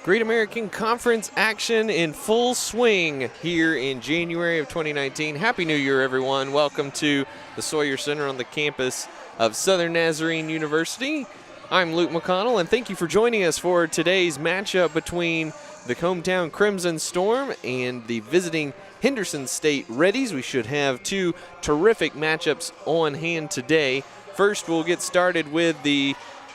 Great American Conference action in full swing here in January of 2019. Happy New Year, everyone. Welcome to the Sawyer Center on the campus of Southern Nazarene University. I'm Luke McConnell, and thank you for joining us for today's matchup between the hometown Crimson Storm and the visiting Henderson State Reddies. We should have two terrific matchups on hand today. First, we'll get started with the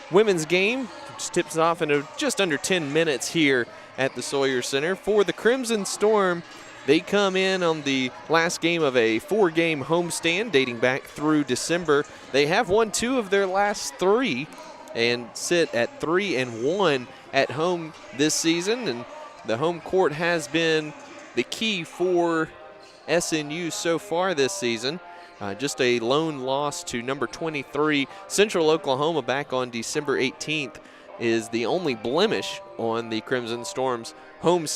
women's game, which tips off in just under 10 minutes here at the Sawyer Center. For the Crimson Storm, they come in on the last game of a 4-game homestand dating back through December. They have won 2 of their last 3 and sit at 3-1 at home this season, and the home court has been the key for SNU so far this season. Just a lone loss to number 23 Central Oklahoma back on December 18th is the only blemish on the Crimson Storm's home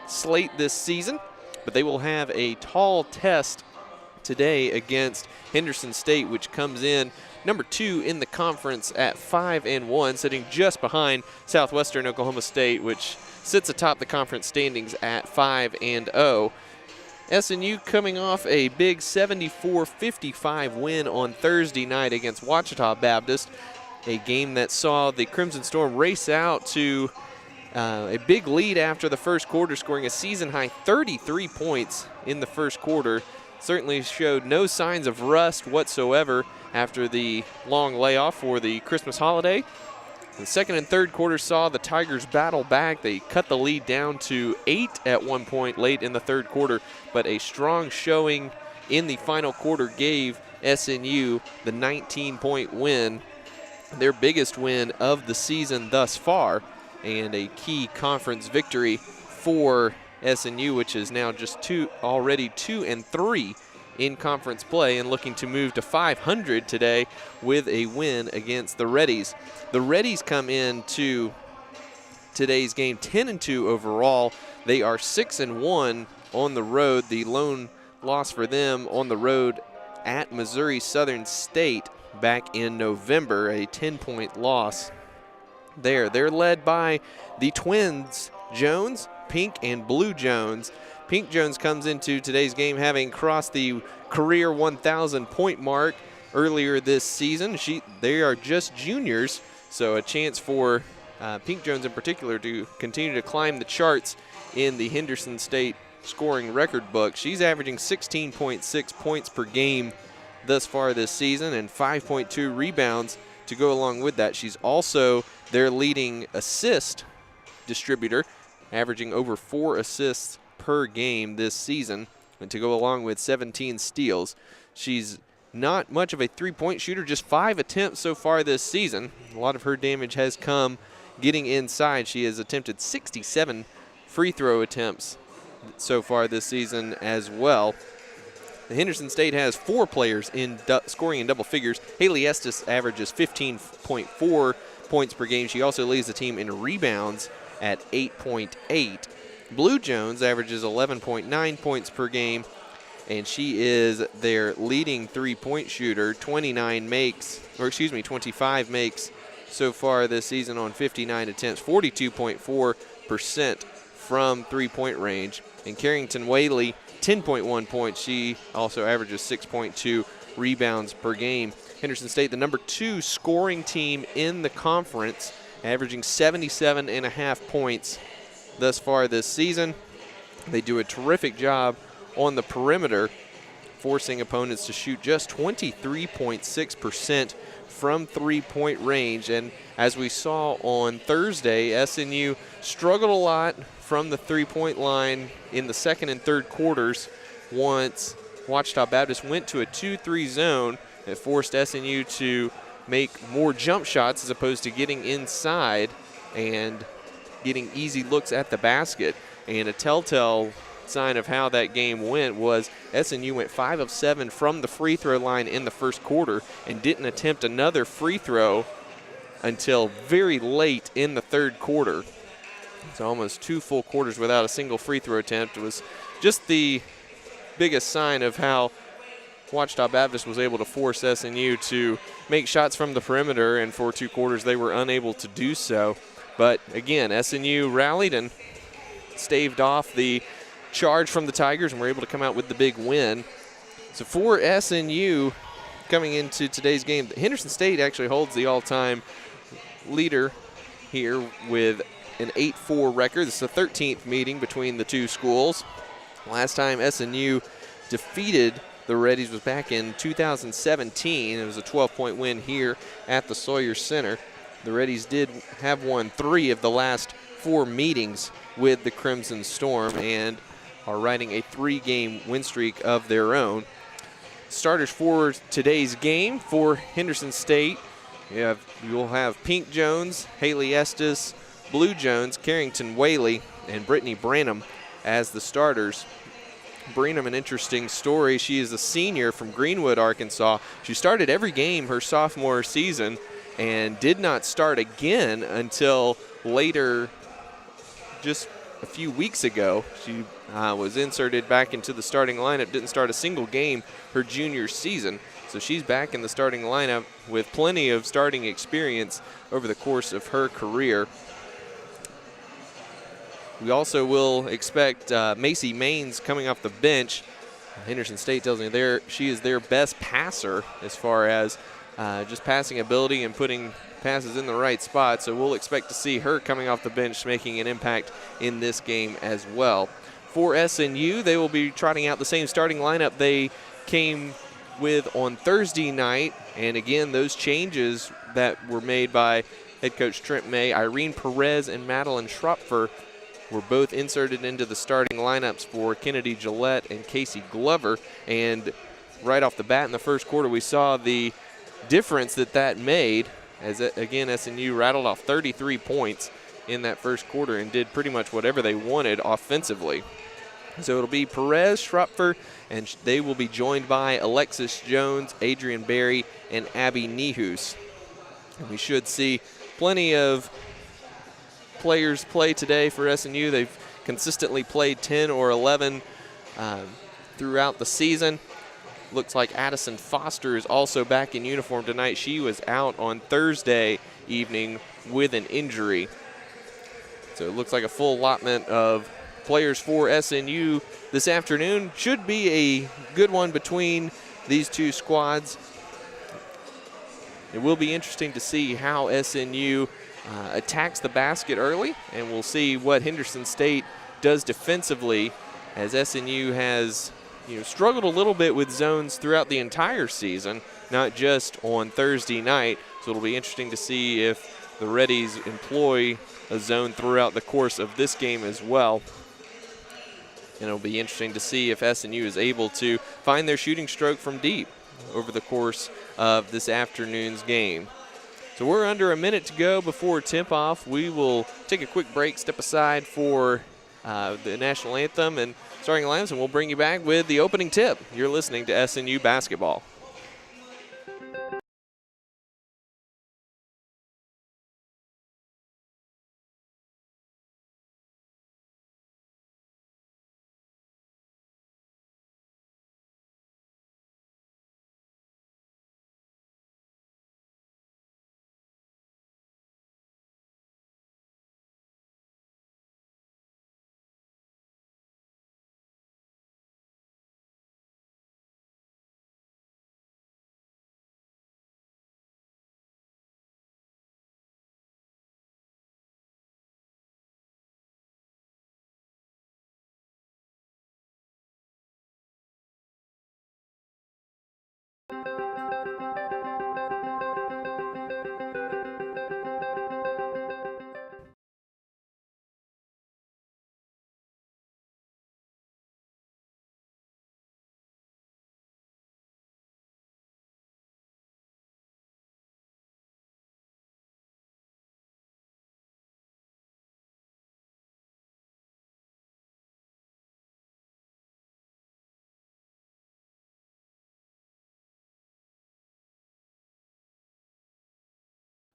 slate this season. But they will have a tall test today against Henderson State, which comes in number 2 in the conference at 5-1, sitting just behind Southwestern Oklahoma State, which sits atop the conference standings at 5-0. SNU coming off a big 74-55 win on Thursday night against Ouachita Baptist, a game that saw the Crimson Storm race out to a big lead after the first quarter, scoring a season-high 33 points in the first quarter. Certainly showed no signs of rust whatsoever after the long layoff for the Christmas holiday. The second and third quarter saw the Tigers battle back. They cut the lead down to 8 at one point late in the third quarter, but a strong showing in the final quarter gave SNU the 19-point win, their biggest win of the season thus far, and a key conference victory for SNU, which is now just already 2-3 in conference play and looking to move to 500 today with a win against the Reddies. The Reddies come into today's game 10-2 overall. They are 6-1 on the road. The lone loss for them on the road at Missouri Southern State back in November, a 10-point loss there. They're led by the twins, Jones, Pink and Blue Jones. Pink Jones comes into today's game having crossed the career 1,000-point mark earlier this season. They are just juniors, so a chance for Pink Jones in particular to continue to climb the charts in the Henderson State scoring record book. She's averaging 16.6 points per game thus far this season and 5.2 rebounds to go along with that. She's also their leading assist distributor, averaging over 4 assists per game this season, and to go along with 17 steals. She's not much of a three-point shooter, just 5 attempts so far this season. A lot of her damage has come getting inside. She has attempted 67 free throw attempts so far this season as well. The Henderson State has 4 players in scoring in double figures. Haley Estes averages 15.4 points per game. She also leads the team in rebounds at 8.8. Blue Jones averages 11.9 points per game, and she is their leading three-point shooter. 25 makes so far this season on 59 attempts, 42.4% from three-point range. And Carrington Whaley, 10.1 points. She also averages 6.2 rebounds per game. Henderson State, the number 2 scoring team in the conference, averaging 77.5 points thus far this season. They do a terrific job on the perimeter, forcing opponents to shoot just 23.6% from three-point range. And as we saw on Thursday, SNU struggled a lot from the three-point line in the second and third quarters once Ouachita Baptist went to a 2-3 zone that forced SNU to make more jump shots as opposed to getting inside and getting easy looks at the basket. And a telltale sign of how that game went was SNU went 5 of 7 from the free throw line in the first quarter and didn't attempt another free throw until very late in the third quarter. So almost 2 full quarters without a single free throw attempt. It was just the biggest sign of how Ouachita Baptist was able to force SNU to make shots from the perimeter, and for 2 quarters they were unable to do so. But again, SNU rallied and staved off the charge from the Tigers and were able to come out with the big win. So for SNU coming into today's game, Henderson State actually holds the all-time leader here with an 8-4 record. This is the 13th meeting between the two schools. Last time SNU defeated the Reddies was back in 2017. It was a 12-point win here at the Sawyer Center. The Reddies did have won 3 of the last 4 meetings with the Crimson Storm and are riding a 3-game win streak of their own. Starters for today's game for Henderson State, you'll have Pink Jones, Haley Estes, Blue Jones, Carrington Whaley, and Brittany Branham as the starters. Branham, an interesting story. She is a senior from Greenwood, Arkansas. She started every game her sophomore season and did not start again until later, just a few weeks ago. She was inserted back into the starting lineup, didn't start a single game her junior season. So she's back in the starting lineup with plenty of starting experience over the course of her career. We also will expect Macy Maines coming off the bench. Henderson State tells me she is their best passer as far as just passing ability and putting passes in the right spot. So we'll expect to see her coming off the bench making an impact in this game as well. For SNU, they will be trotting out the same starting lineup they came with on Thursday night. And again, those changes that were made by head coach Trent May, Irene Perez and Madeline Schropfer were both inserted into the starting lineups for Kennedy Gillette and Casey Glover. And right off the bat in the first quarter, we saw the difference that made as, again, SNU rattled off 33 points in that first quarter and did pretty much whatever they wanted offensively. So it'll be Perez, Schropfer, and they will be joined by Alexis Jones, Adrian Berry, and Abby Nehus. And we should see plenty of players play today for SNU. They've consistently played 10 or 11 throughout the season. Looks like Addison Foster is also back in uniform tonight. She was out on Thursday evening with an injury. So it looks like a full allotment of players for SNU this afternoon. Should be a good one between these two squads. It will be interesting to see how SNU attacks the basket early, and we'll see what Henderson State does defensively, as SNU has struggled a little bit with zones throughout the entire season, not just on Thursday night. So it'll be interesting to see if the Reddies employ a zone throughout the course of this game as well. And it'll be interesting to see if SNU is able to find their shooting stroke from deep over the course of this afternoon's game. So we're under a minute to go before tip-off. We will take a quick break, step aside for the national anthem and starting lineups, and we'll bring you back with the opening tip. You're listening to SNU Basketball.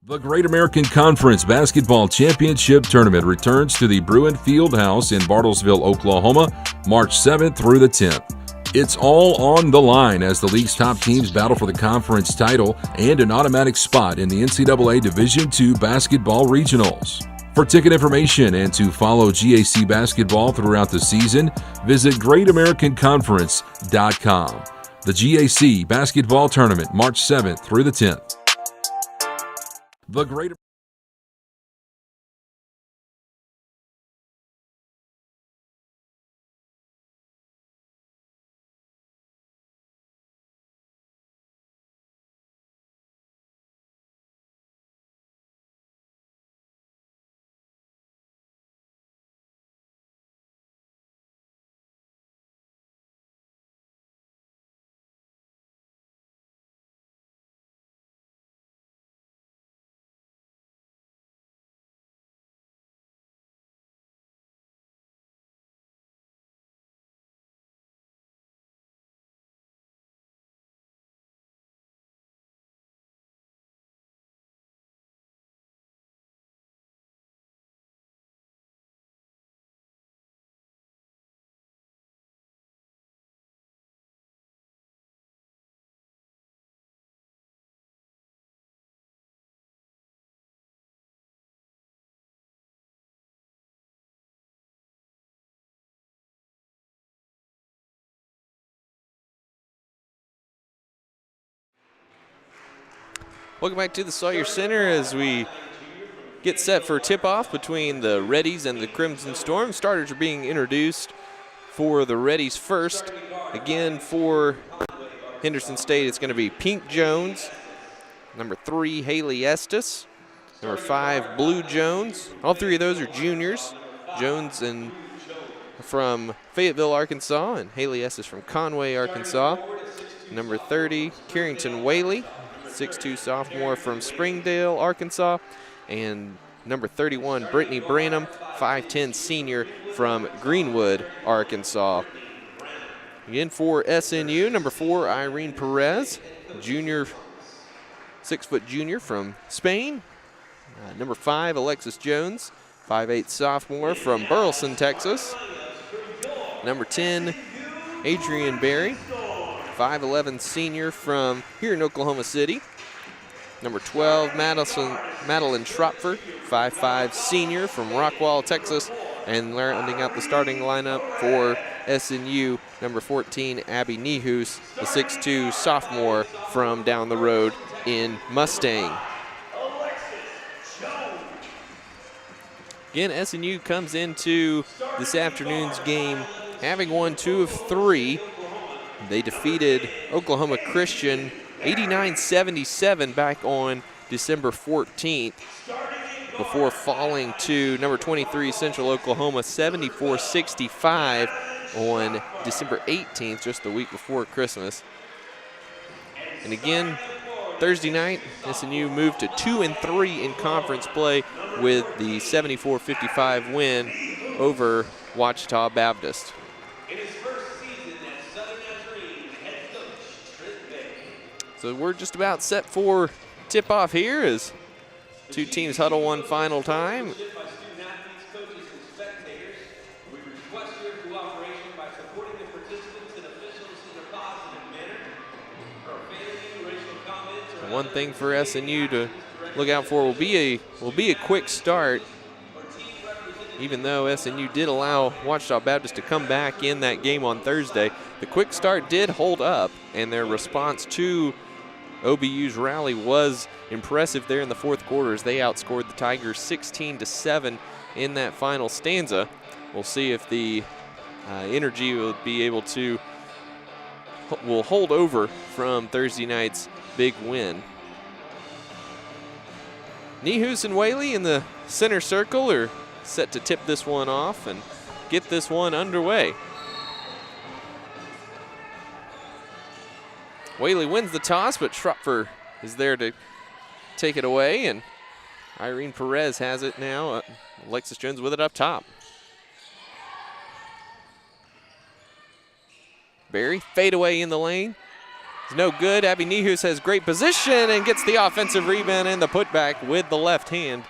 The Great American Conference Basketball Championship Tournament returns to the Bruin Fieldhouse in Bartlesville, Oklahoma, March 7th through the 10th. It's all on the line as the league's top teams battle for the conference title and an automatic spot in the NCAA Division II Basketball Regionals. For ticket information and to follow GAC basketball throughout the season, visit GreatAmericanConference.com. The GAC Basketball Tournament, March 7th through the 10th. The Great Welcome back to the Sawyer Center as we get set for tip-off between the Reddies and the Crimson Storm. Starters are being introduced for the Reddies first. Again, for Henderson State, it's going to be Pink Jones, number 3, Haley Estes, number 5, Blue Jones. All three of those are juniors. Jones from Fayetteville, Arkansas, and Haley Estes from Conway, Arkansas. Number 30, Carrington Whaley, 6'2" sophomore from Springdale, Arkansas. And number 31, Brittany Branham, 5'10" senior from Greenwood, Arkansas. Again for SNU, number 4, Irene Perez, junior, 6-foot junior from Spain. Number 5, Alexis Jones, 5'8" sophomore from Burleson, Texas. Number 10, Adrian Berry, 5'11" senior from here in Oklahoma City. Number 12, Madeline Schropfer, 5'5" senior from Rockwall, Texas. And rounding out the starting lineup for SNU, number 14, Abby Nehus, the 6'2" sophomore from down the road in Mustang. Again, SNU comes into this afternoon's game having won 2 of 3. They defeated Oklahoma Christian 89-77 back on December 14th before falling to number 23 Central Oklahoma 74-65 on December 18th, just the week before Christmas. And again, Thursday night, SNU moved to 2-3 in conference play with the 74-55 win over Ouachita Baptist. So we're just about set for tip-off here as two teams huddle one final time. One thing for SNU to look out for will be a quick start. Even though SNU did allow Ouachita Baptist to come back in that game on Thursday, the quick start did hold up, and their response to OBU's rally was impressive there in the fourth quarter as they outscored the Tigers 16-7 in that final stanza. We'll see if the energy will be able to will hold over from Thursday night's big win. Nehus and Whaley in the center circle are set to tip this one off and get this one underway. Whaley wins the toss, but Schropfer is there to take it away, and Irene Perez has it now. Alexis Jones with it up top. Berry, fade away in the lane. It's no good. Abby Nehus has great position and gets the offensive rebound and the putback with the left hand.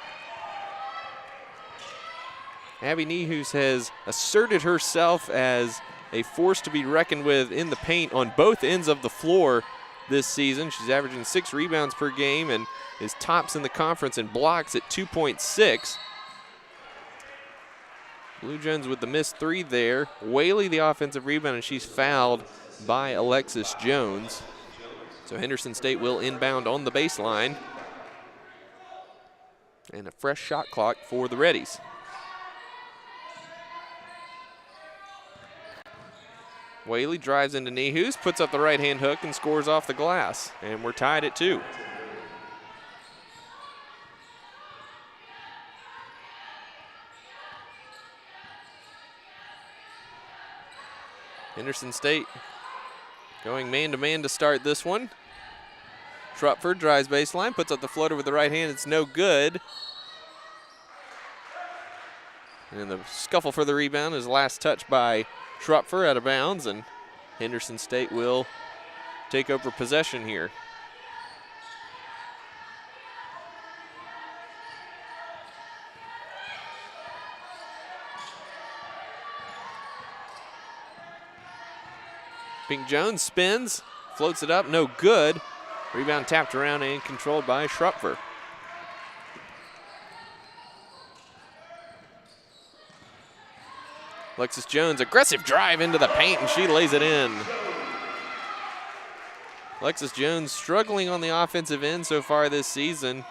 Abby Nehus has asserted herself as a force to be reckoned with in the paint on both ends of the floor this season. She's averaging 6 rebounds per game and is tops in the conference in blocks at 2.6. Blue Jones with the missed 3 there. Whaley the offensive rebound, and she's fouled by Alexis Jones. So Henderson State will inbound on the baseline. And a fresh shot clock for the Reddies. Whaley drives into Nehus, puts up the right-hand hook, and scores off the glass. And we're tied at 2. Henderson State going man-to-man to start this one. Schrupfer drives baseline, puts up the floater with the right hand. It's no good. And the scuffle for the rebound is last touch by Schrupfer out of bounds, and Henderson State will take over possession here. Pink Jones spins, floats it up, no good. Rebound tapped around and controlled by Schrupfer. Alexis Jones, aggressive drive into the paint, and she lays it in. Alexis Jones struggling on the offensive end so far this season.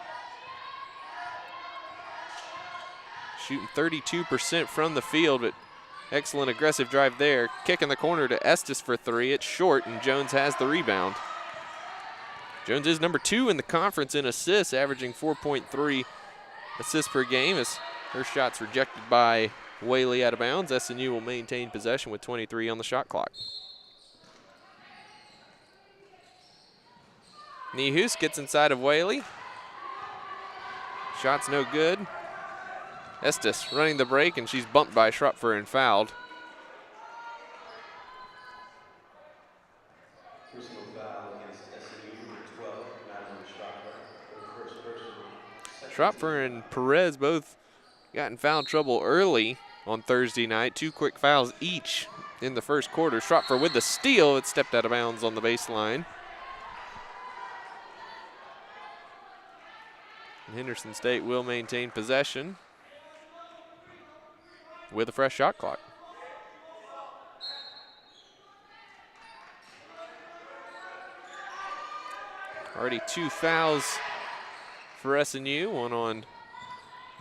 Shooting 32% from the field, but excellent aggressive drive there. Kick in the corner to Estes for 3. It's short, and Jones has the rebound. Jones is number 2 in the conference in assists, averaging 4.3 assists per game as her shot's rejected by Whaley out of bounds. SNU will maintain possession with 23 on the shot clock. Nehus gets inside of Whaley. Shot's no good. Estes running the break, and she's bumped by Schrupfer and fouled. Personal foul against SNU number 12, Madeline Schrupfer. First person. Schrupfer and Perez both got in foul trouble early on Thursday night. 2 quick fouls each in the first quarter. Schrupfer with the steal. It stepped out of bounds on the baseline. And Henderson State will maintain possession with a fresh shot clock. Already 2 fouls for SNU, 1 on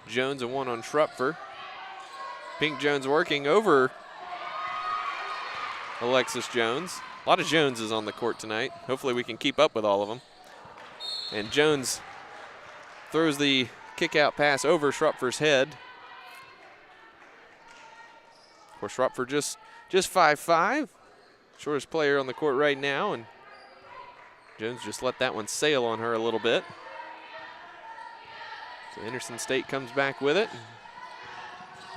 Jones and 1 on Schrupfer. Pink Jones working over Alexis Jones. A lot of Joneses on the court tonight. Hopefully we can keep up with all of them. And Jones throws the kick-out pass over Schrupfer's head. Of course, Schrupfer just 5'5", shortest player on the court right now, and Jones just let that one sail on her a little bit. So Henderson State comes back with it.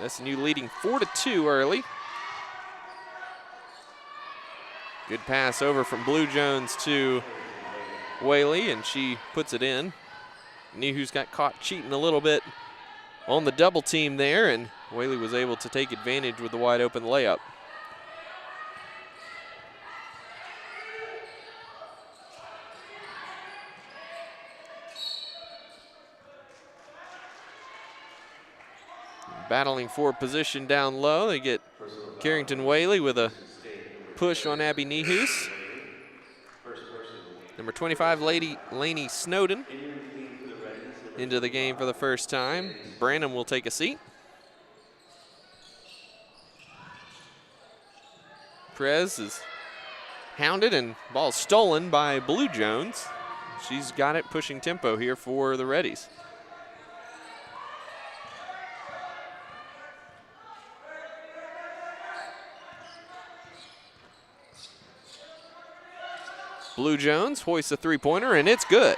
SNU leading 4-2 early. Good pass over from Blue Jones to Whaley, and she puts it in. Nehus got caught cheating a little bit on the double team there, and Whaley was able to take advantage with the wide open layup. Battling for position down low. They get Carrington Whaley with a push on Abby Nehus. Number 25, Lainey Snowden into the game for the first time. Branham will take a seat. Perez is hounded, and ball stolen by Blue Jones. She's got it, pushing tempo here for the Reddies. Blue Jones hoists a three-pointer, and it's good.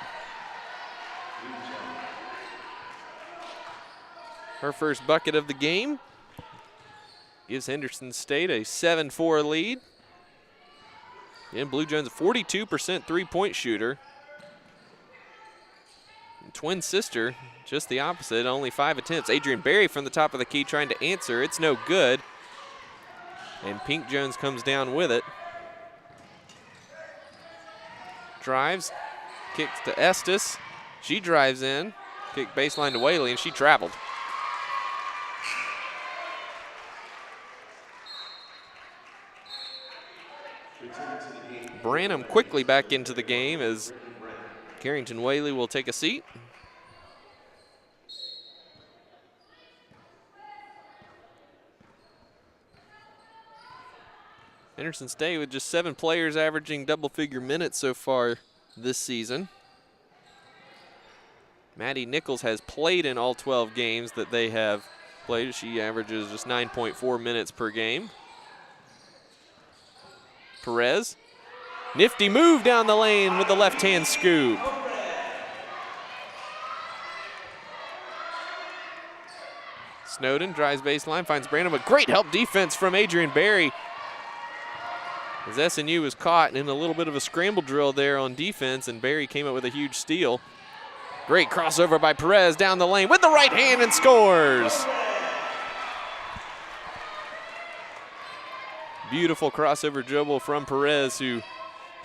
Her first bucket of the game gives Henderson State a 7-4 lead. And Blue Jones, a 42% three-point shooter. And twin sister, just the opposite, only 5 attempts. Adrian Berry from the top of the key trying to answer. It's no good. And Pink Jones comes down with it. Drives, kicks to Estes. She drives in, kick baseline to Whaley, and she traveled. Branham quickly back into the game as Carrington Whaley will take a seat. Henderson State with just 7 players averaging double-figure minutes so far this season. Maddie Nichols has played in all 12 games that they have played. She averages just 9.4 minutes per game. Perez, nifty move down the lane with the left-hand scoop. Snowden drives baseline, finds Branham, a great help defense from Adrian Berry. As SNU was caught in a little bit of a scramble drill there on defense, and Berry came up with a huge steal. Great crossover by Perez down the lane with the right hand and scores. Beautiful crossover dribble from Perez, who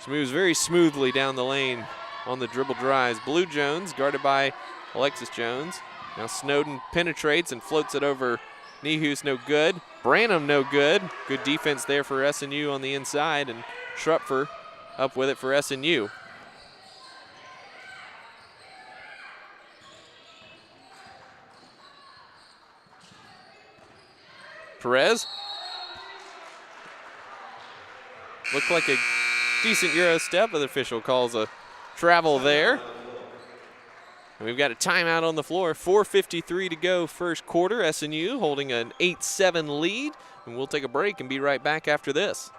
moves very smoothly down the lane on the dribble drives. Blue Jones guarded by Alexis Jones. Now Snowden penetrates and floats it over Nehus, no good. Branham, no good. Good defense there for SNU on the inside, and Schrupfer up with it for SNU. Perez. Looked like a decent Euro step, but the official calls a travel there. And we've got a timeout on the floor. 4:53 to go first quarter. SNU holding an 8-7 lead. And we'll take a break and be right back after this.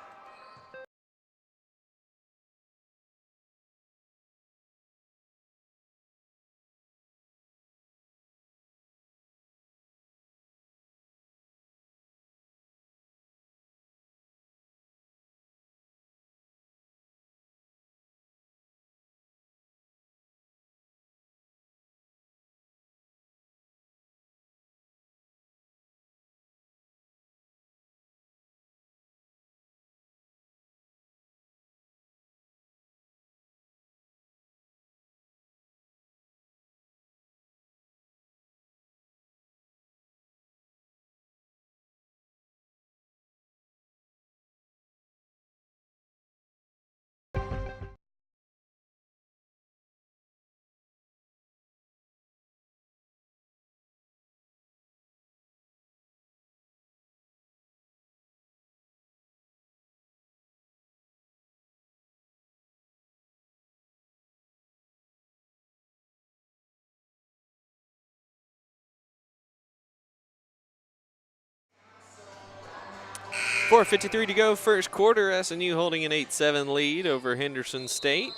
.453 to go first quarter. SNU holding an 8-7 lead over Henderson State.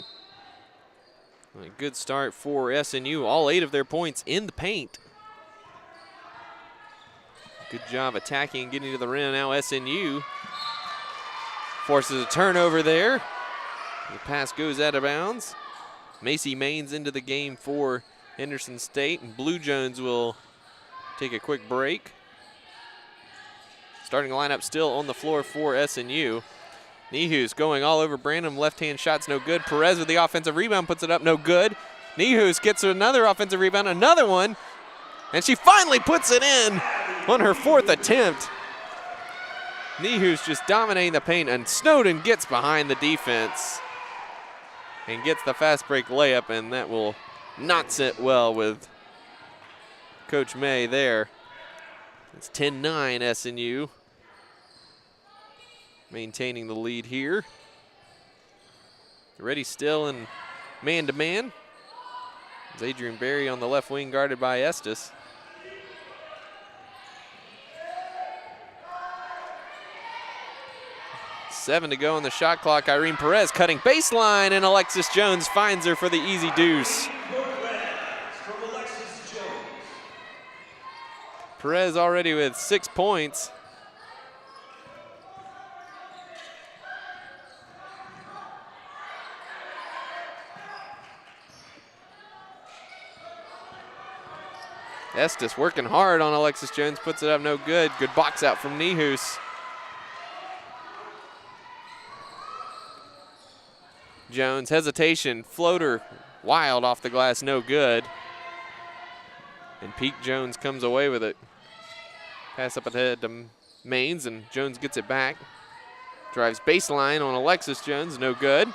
A good start for SNU. All 8 of their points in the paint. Good job attacking and getting to the rim. Now SNU forces a turnover there. The pass goes out of bounds. Macy Maines into the game for Henderson State, and Blue Jones will take a quick break. Starting lineup still on the floor for SNU. Nehus going all over Branham. Left-hand shot's no good. Perez with the offensive rebound puts it up, no good. Nehus gets another offensive rebound, another one, and she finally puts it in on her 4th attempt. Nehus just dominating the paint, and Snowden gets behind the defense and gets the fast break layup, and that will not sit well with Coach May there. It's 10-9 SNU. Maintaining the lead here. Ready still in man-to-man. It's Adrian Berry on the left wing guarded by Estes. Seven to go on the shot clock. Irene Perez cutting baseline, and Alexis Jones finds her for the easy deuce. Perez already with 6 points. Estes working hard on Alexis Jones, puts it up, no good. Good box out from Nehus. Jones, hesitation, floater, wild off the glass, no good. And Pete Jones comes away with it. Pass up ahead to Maines, and Jones gets it back. Drives baseline on Alexis Jones, no good.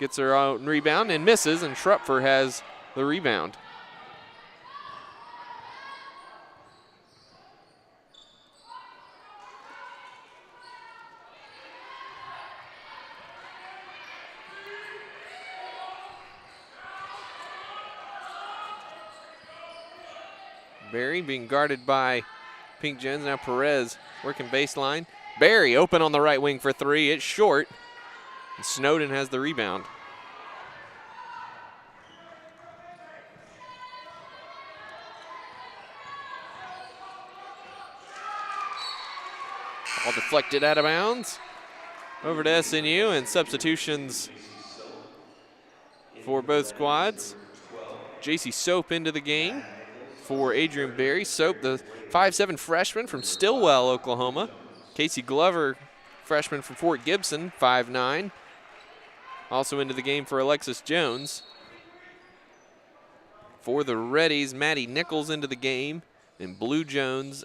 Gets her own rebound and misses, and Schrupfer has the rebound. Barry being guarded by Pink Jones. Now Perez working baseline. Barry open on the right wing for three. It's short. And Snowden has the rebound. All deflected out of bounds. Over to SNU, and substitutions for both squads. J.C. Soap into the game for Adrian Barry. Soap, the 5'7" freshman from Stillwell, Oklahoma. Casey Glover, freshman from Fort Gibson, 5'9". Also into the game for Alexis Jones. For the Reddies, Maddie Nichols into the game, and Blue Jones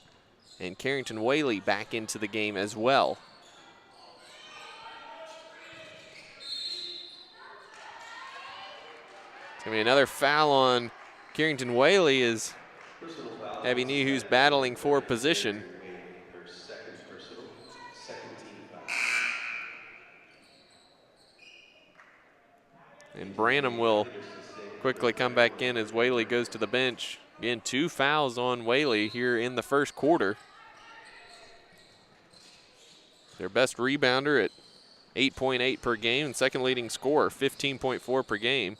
and Carrington Whaley back into the game as well. It's going to be another foul on Carrington Whaley as Abby Nehu's battling for position. And Branham will quickly come back in as Whaley goes to the bench. Again, 2 fouls on Whaley here in the first quarter. Their best rebounder at 8.8 per game, and second leading scorer, 15.4 per game.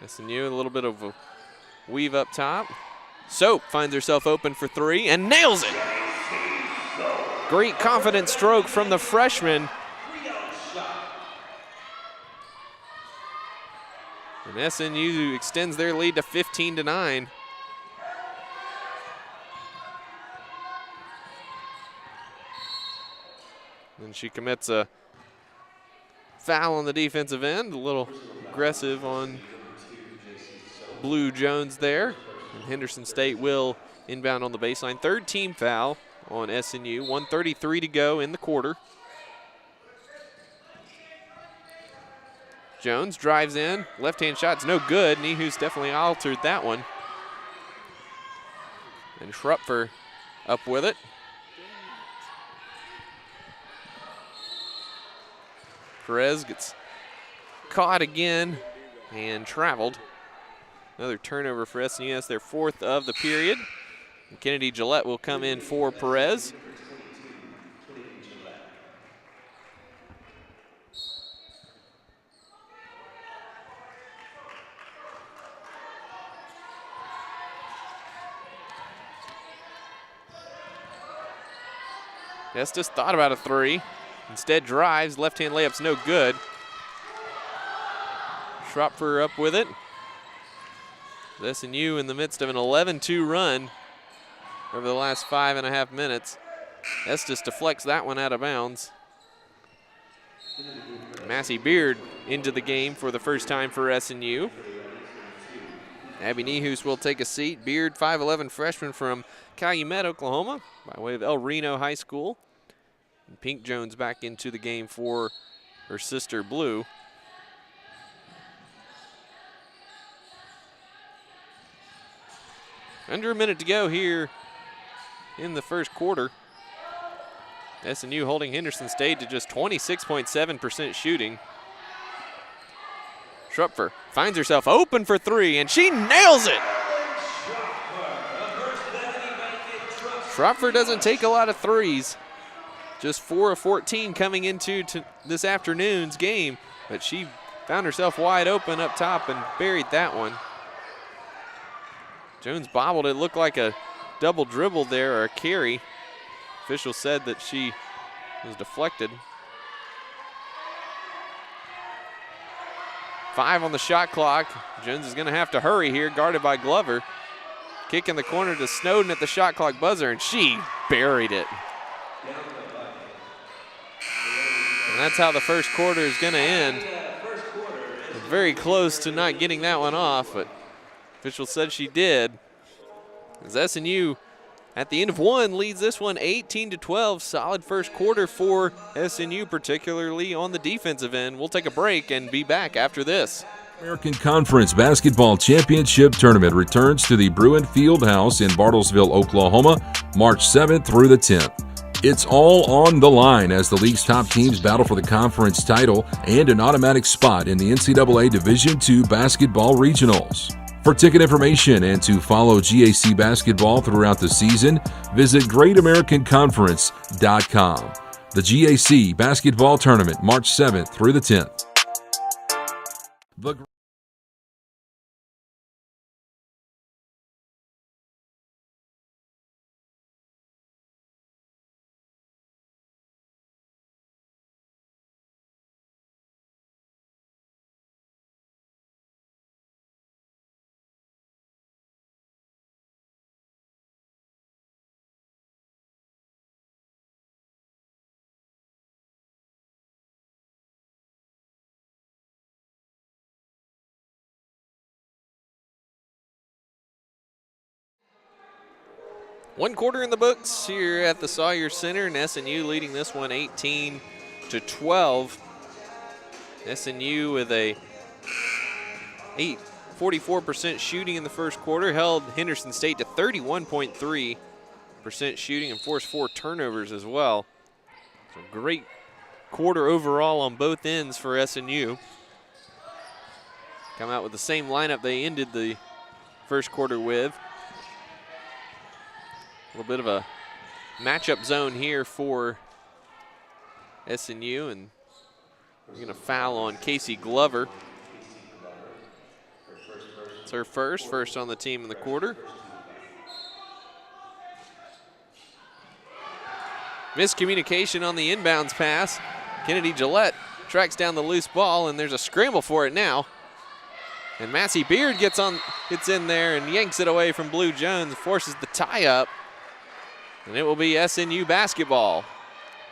SNU, a little bit of a weave up top. Soap finds herself open for three and nails it. Great confident stroke from the freshman. And SNU extends their lead to 15-9. And she commits a foul on the defensive end, a little aggressive on Blue Jones there. And Henderson State will inbound on the baseline. Third team foul on SNU. 1:33 to go in the quarter. Jones drives in. Left-hand shot's no good. Nehu's definitely altered that one. And Schrupfer up with it. Perez gets caught again and traveled. Another turnover for SNU. That's their fourth of the period. And Kennedy Gillette will come in for Perez. Estes thought about a three. Instead drives. Left-hand layup's no good. Schrupfer up with it. SNU in the midst of an 11-2 run over the last 5.5 minutes. Estes deflects that one out of bounds. Massey Beard into the game for the first time for SNU. Abby Nehus will take a seat. Beard, 5'11" freshman from Calumet, Oklahoma, by way of El Reno High School. And Pink Jones back into the game for her sister Blue. Under a minute to go here in the first quarter. SNU holding Henderson State to just 26.7% shooting. Schrupfer finds herself open for three, and she nails it. Schrupfer doesn't take a lot of threes. Just 4 of 14 coming into this afternoon's game, but she found herself wide open up top and buried that one. Jones bobbled it. Looked like a double dribble there, or a carry. Official said that she was deflected. 5 on the shot clock. Jones is going to have to hurry here, guarded by Glover. Kick in the corner to Snowden at the shot clock buzzer, and she buried it. And that's how the first quarter is going to end. Very close to not getting that one off, but official said she did. As SNU at the end of one leads this one 18-12. Solid first quarter for SNU, particularly on the defensive end. We'll take a break and be back after this. American Conference Basketball Championship Tournament returns to the Bruin Fieldhouse in Bartlesville, Oklahoma, March 7th through the 10th. It's all on the line as the league's top teams battle for the conference title and an automatic spot in the NCAA Division II Basketball Regionals. For ticket information and to follow GAC basketball throughout the season, visit GreatAmericanConference.com. The GAC Basketball Tournament, March 7th through the 10th. One quarter in the books here at the Sawyer Center, and SNU leading this one 18-12. SNU with a 44% shooting in the first quarter, held Henderson State to 31.3% shooting and forced 4 turnovers as well. So great quarter overall on both ends for SNU. Come out with the same lineup they ended the first quarter with. A little bit of a matchup zone here for SNU, and we're going to foul on Casey Glover. It's her first on the team in the quarter. Miscommunication on the inbounds pass. Kennedy Gillette tracks down the loose ball, and there's a scramble for it now. And Massey Beard gets in there and yanks it away from Blue Jones, forces the tie-up. And it will be SNU basketball.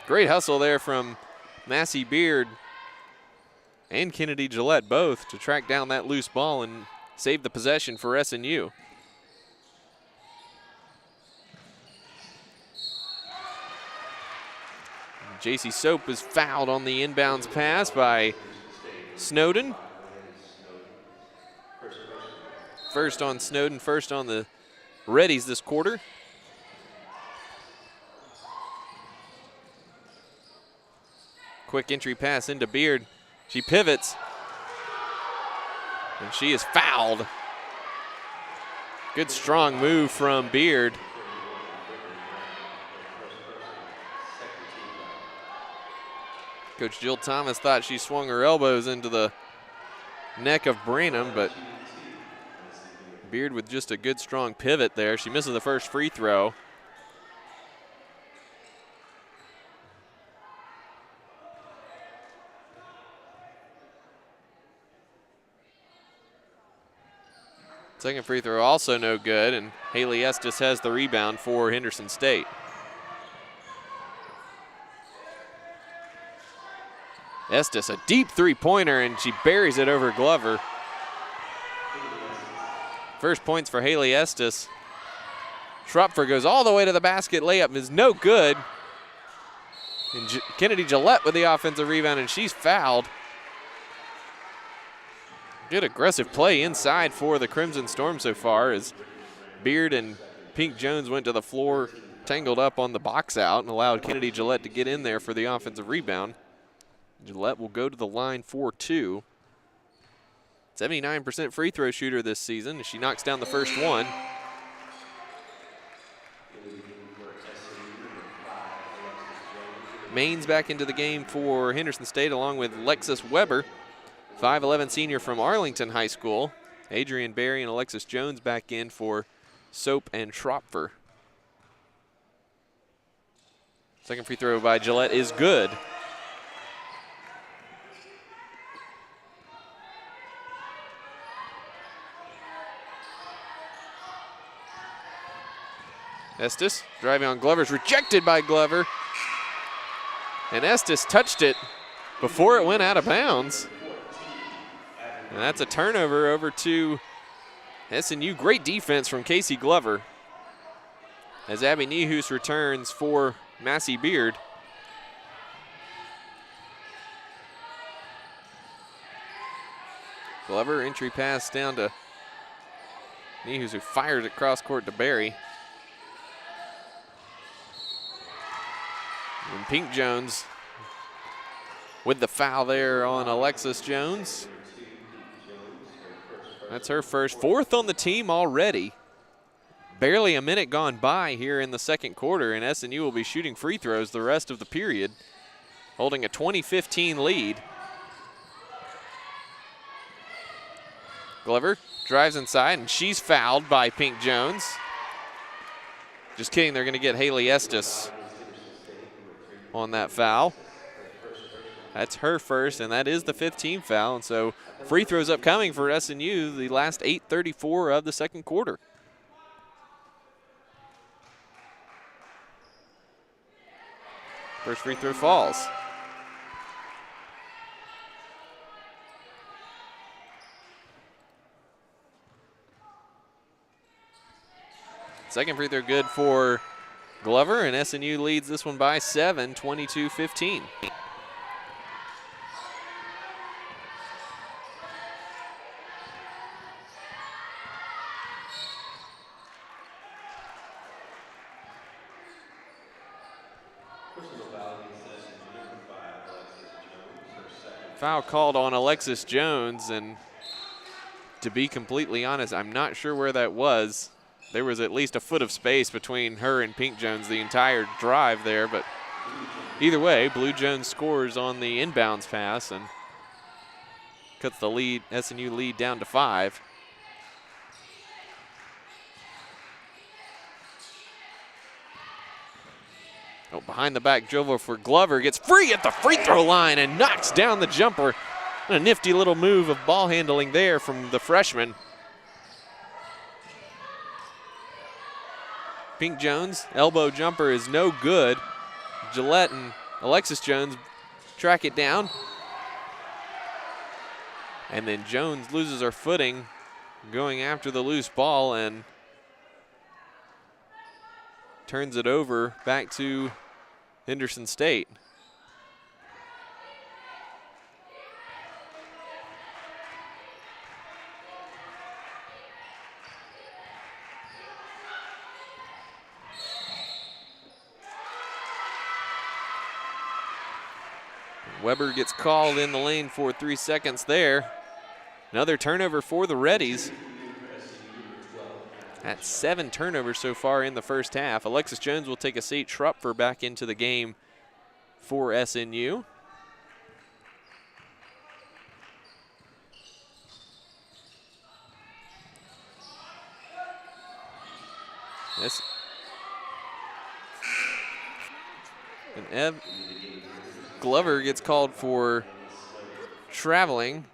Great hustle there from Massey Beard and Kennedy Gillette both to track down that loose ball and save the possession for SNU. J.C. Soap is fouled on the inbounds pass by Snowden. First on Snowden, first on the Reddies this quarter. Quick entry pass into Beard. She pivots. And she is fouled. Good strong move from Beard. Coach Jill Thomas thought she swung her elbows into the neck of Branham, but Beard with just a good strong pivot there. She misses the first free throw. Second free throw also no good, and Haley Estes has the rebound for Henderson State. Estes, a deep three-pointer, and she buries it over Glover. First points for Haley Estes. Schropfer goes all the way to the basket. Layup is no good. And Kennedy Gillette with the offensive rebound, and she's fouled. Good aggressive play inside for the Crimson Storm so far as Beard and Pink Jones went to the floor, tangled up on the box out, and allowed Kennedy Gillette to get in there for the offensive rebound. Gillette will go to the line for 2. 79% free throw shooter this season. She knocks down the first one. Maines back into the game for Henderson State along with Lexus Weber, 5'11" senior from Arlington High School. Adrian Berry and Alexis Jones back in for Soap and Schropfer. Second free throw by Gillette is good. Estes driving on Glover's rejected by Glover. And Estes touched it before it went out of bounds. And that's a turnover over to SNU. Great defense from Casey Glover as Abby Nehus returns for Massey Beard. Glover, entry pass down to Nehus, who fires it cross court to Barry. And Pink Jones with the foul there on Alexis Jones. That's her first, fourth on the team already. Barely a minute gone by here in the second quarter, and SNU will be shooting free throws the rest of the period, holding a 20-15 lead. Glover drives inside, and she's fouled by Pink Jones. Just kidding, they're going to get Haley Estes on that foul. That's her first, and that is the 15th foul. And so free throws upcoming for SNU, the last 8:34 of the second quarter. First free throw falls. Second free throw good for Glover, and SNU leads this one by 7, 22-15. Foul called on Alexis Jones, and to be completely honest, I'm not sure where that was. There was at least a foot of space between her and Pink Jones the entire drive there, but either way, Blue Jones scores on the inbounds pass and cuts the lead, SNU lead down to 5. Oh, behind the back dribble for Glover, gets free at the free throw line and knocks down the jumper. A nifty little move of ball handling there from the freshman. Pink Jones, elbow jumper is no good. Gillette and Alexis Jones track it down. And then Jones loses her footing going after the loose ball and turns it over back to Henderson State. Weber gets called in the lane for 3 seconds there. Another turnover for the Reddies. That's 7 turnovers so far in the first half. Alexis Jones will take a seat. Schrupfer back into the game for SNU. Yes. And Glover gets called for traveling.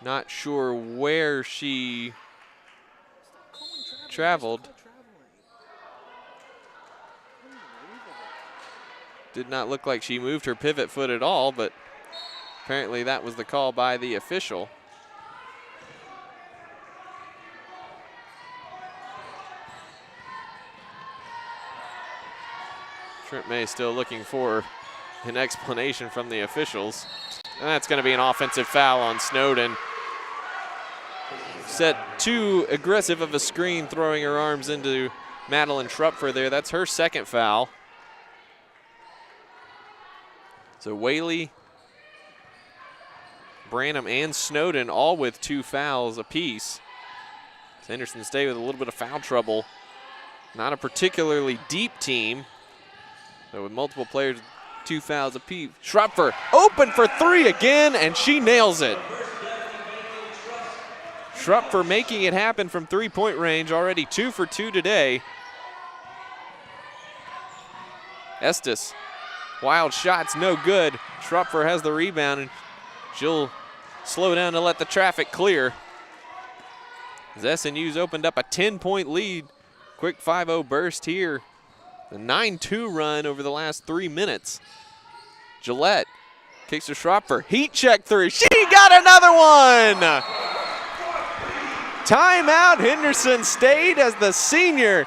Not sure where she traveled. Did not look like she moved her pivot foot at all, but apparently that was the call by the official. Trent May still looking for an explanation from the officials. And that's going to be an offensive foul on Snowden. Set too aggressive of a screen, throwing her arms into Madeline Schrupfer there. That's her second foul. So Whaley, Branham, and Snowden all with 2 fouls apiece. Henderson State with a little bit of foul trouble. Not a particularly deep team. So with multiple players, 2 fouls apiece. Schrupfer open for 3 again, and she nails it. Schrupfer making it happen from 3-point range, already 2 for 2 today. Estes, wild shots, no good. Schrupfer has the rebound, and she'll slow down to let the traffic clear. As SNU's opened up a 10-point lead. Quick 5-0 burst here. The 9-2 run over the last 3 minutes. Gillette Kicks to Schropfer. Heat check three. She got another one! Timeout Henderson State as the senior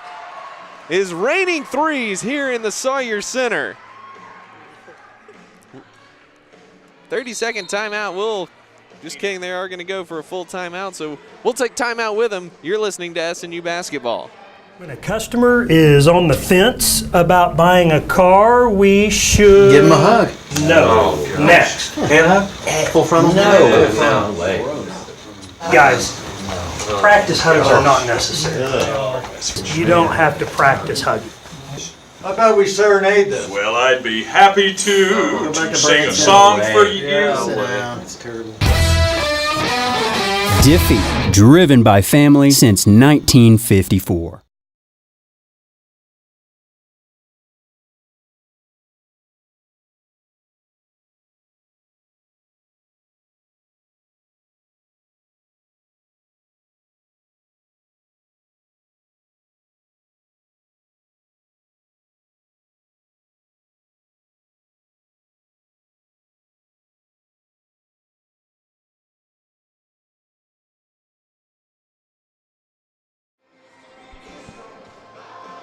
is raining threes here in the Sawyer Center. 30-second timeout. We'll, just kidding, they are going to go for a full timeout, so we'll take timeout with them. You're listening to SNU Basketball. When a customer is on the fence about buying a car, we should give him a hug. No. Oh, next. Hand hug? Full frontal? No. Guys, practice hugs are not necessary. You don't have to practice hugging. How about we serenade them? Well, I'd be happy to sing a song for you. That's terrible. Diffie, driven by family since 1954.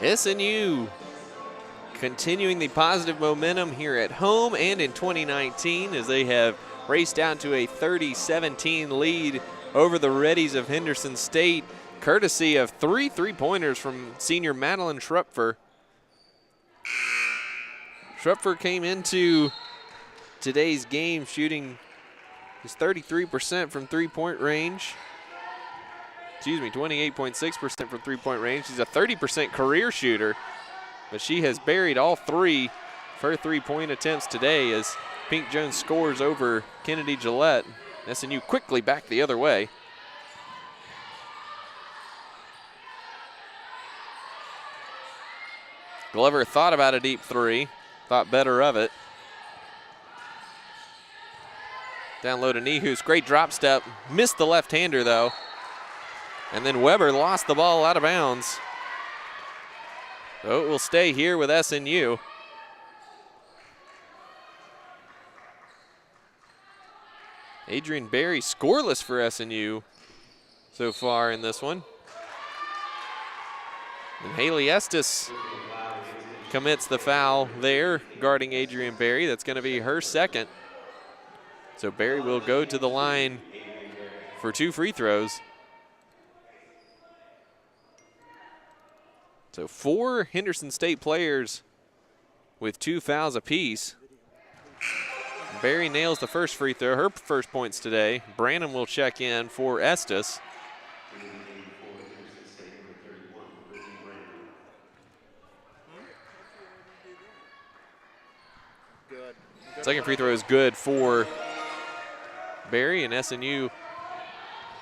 SNU continuing the positive momentum here at home and in 2019 as they have raced down to a 30-17 lead over the Reddies of Henderson State, courtesy of 3 3-pointers from senior Madeline Schropfer. Schropfer came into today's game shooting just 33% from three-point range. 28.6% from three-point range. She's a 30% career shooter, but she has buried all 3 of her three-point attempts today as Pink Jones scores over Kennedy Gillette. SNU quickly back the other way. Glover thought about a deep 3, thought better of it. Down low to Nehus, great drop step, missed the left-hander though. And then Weber lost the ball out of bounds. So it will stay here with SNU. Adrian Berry scoreless for SNU so far in this one. And Haley Estes commits the foul there, guarding Adrian Berry. That's going to be her second. So Berry will go to the line for 2 free throws. So 4 Henderson State players with 2 fouls apiece. Berry nails the first free throw, her first points today. Branham will check in for Estes. Second free throw is good for Berry, and SNU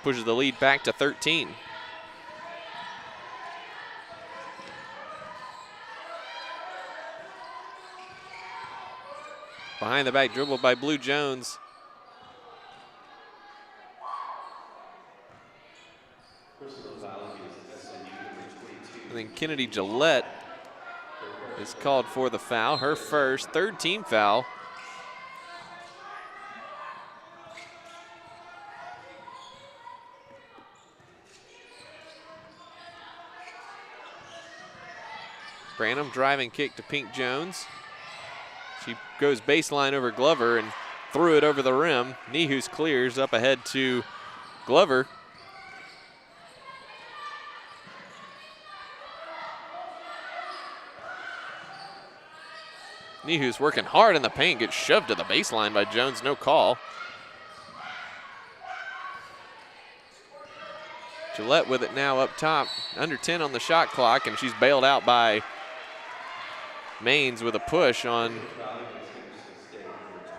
pushes the lead back to 13. Behind the back dribble by Blue Jones. And then Kennedy Gillette is called for the foul, her first, 3rd team foul. Branham driving kick to Pink Jones. She goes baseline over Glover and threw it over the rim. Nehus clears up ahead to Glover. Nehus working hard in the paint, gets shoved to the baseline by Jones, no call. Gillette with it now up top, under 10 on the shot clock, and she's bailed out by Maines with a push on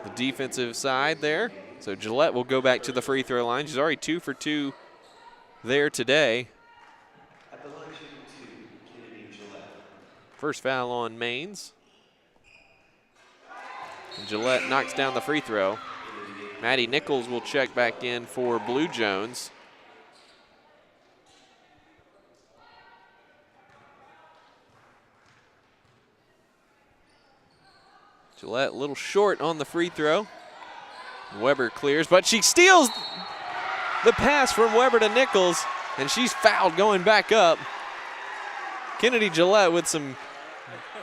the defensive side there. So Gillette will go back to the free throw line. She's already 2 for 2 there today. First foul on Maines. And Gillette knocks down the free throw. Maddie Nichols will check back in for Blue Jones. Gillette a little short on the free throw. Weber clears, but she steals the pass from Weber to Nichols, and she's fouled going back up. Kennedy Gillette with some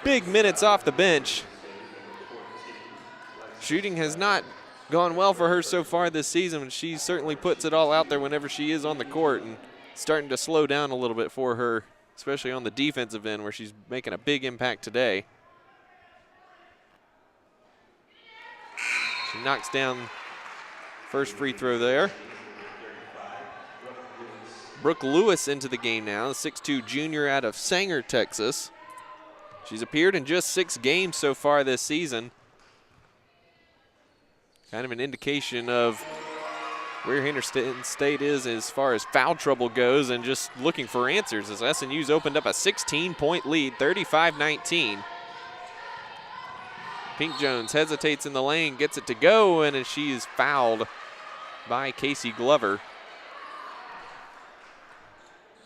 big minutes off the bench. Shooting has not gone well for her so far this season, and she certainly puts it all out there whenever she is on the court, and starting to slow down a little bit for her, especially on the defensive end where she's making a big impact today. She knocks down first free throw there. Brooke Lewis into the game now, the 6'2 junior out of Sanger, Texas. She's appeared in just 6 games so far this season. Kind of an indication of where Henderson State is as far as foul trouble goes, and just looking for answers as SNU's opened up a 16-point lead, 35-19. Pink Jones hesitates in the lane, gets it to go, and she is fouled by Casey Glover.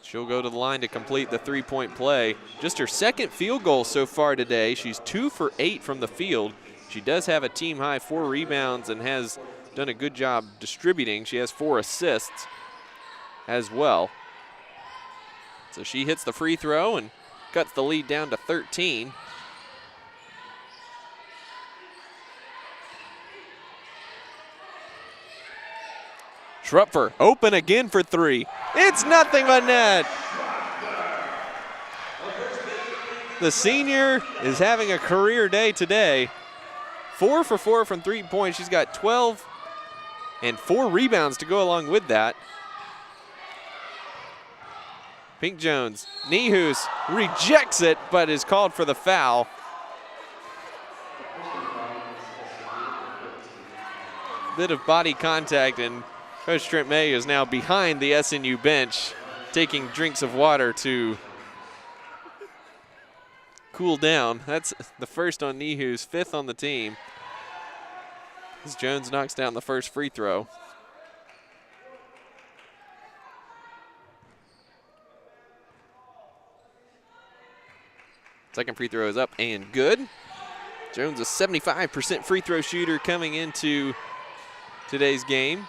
She'll go to the line to complete the 3-point play. Just her second field goal so far today. She's 2 for 8 from the field. She does have a team high 4 rebounds and has done a good job distributing. She has 4 assists as well. So she hits the free throw and cuts the lead down to 13. Schrupfer open again for 3. It's nothing but net. The senior is having a career day today. 4 for 4 from 3 points. She's got 12 and 4 rebounds to go along with that. Pink Jones, Nihus rejects it, but is called for the foul. Bit of body contact, and Coach Trent May is now behind the SNU bench, taking drinks of water to cool down. That's the first on Nihus, 5th on the team. As Jones knocks down the first free throw. Second free throw is up and good. Jones, a 75% free throw shooter coming into today's game.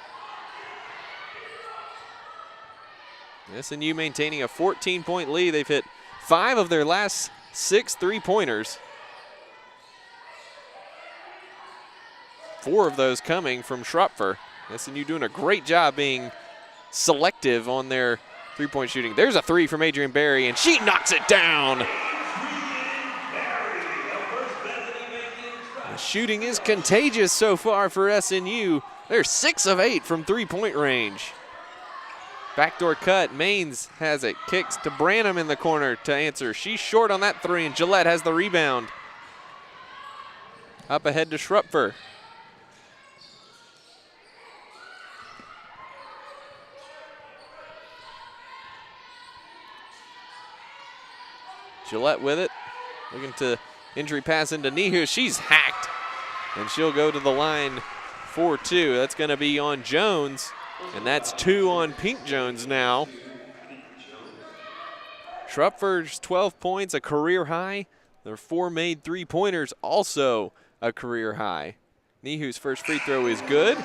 SNU maintaining a 14-point lead. They've hit 5 of their last 6 3-pointers. 4 of those coming from Schrupfer. SNU doing a great job being selective on their 3-point shooting. There's a 3 from Adrian Berry, and she knocks it down. The shooting is contagious so far for SNU. They're 6 of 8 from 3-point range. Backdoor cut, Maines has it, kicks to Branham in the corner to answer. She's short on that 3, and Gillette has the rebound. Up ahead to Schrupfer. Gillette with it, looking to entry pass into Nihus. She's hacked, and she'll go to the line for 2. That's going to be on Jones, and that's 2 on Pink Jones now. Schrupfer's 12 points, a career high. Their 4 made 3-pointers, also a career high. Nihus' first free throw is good.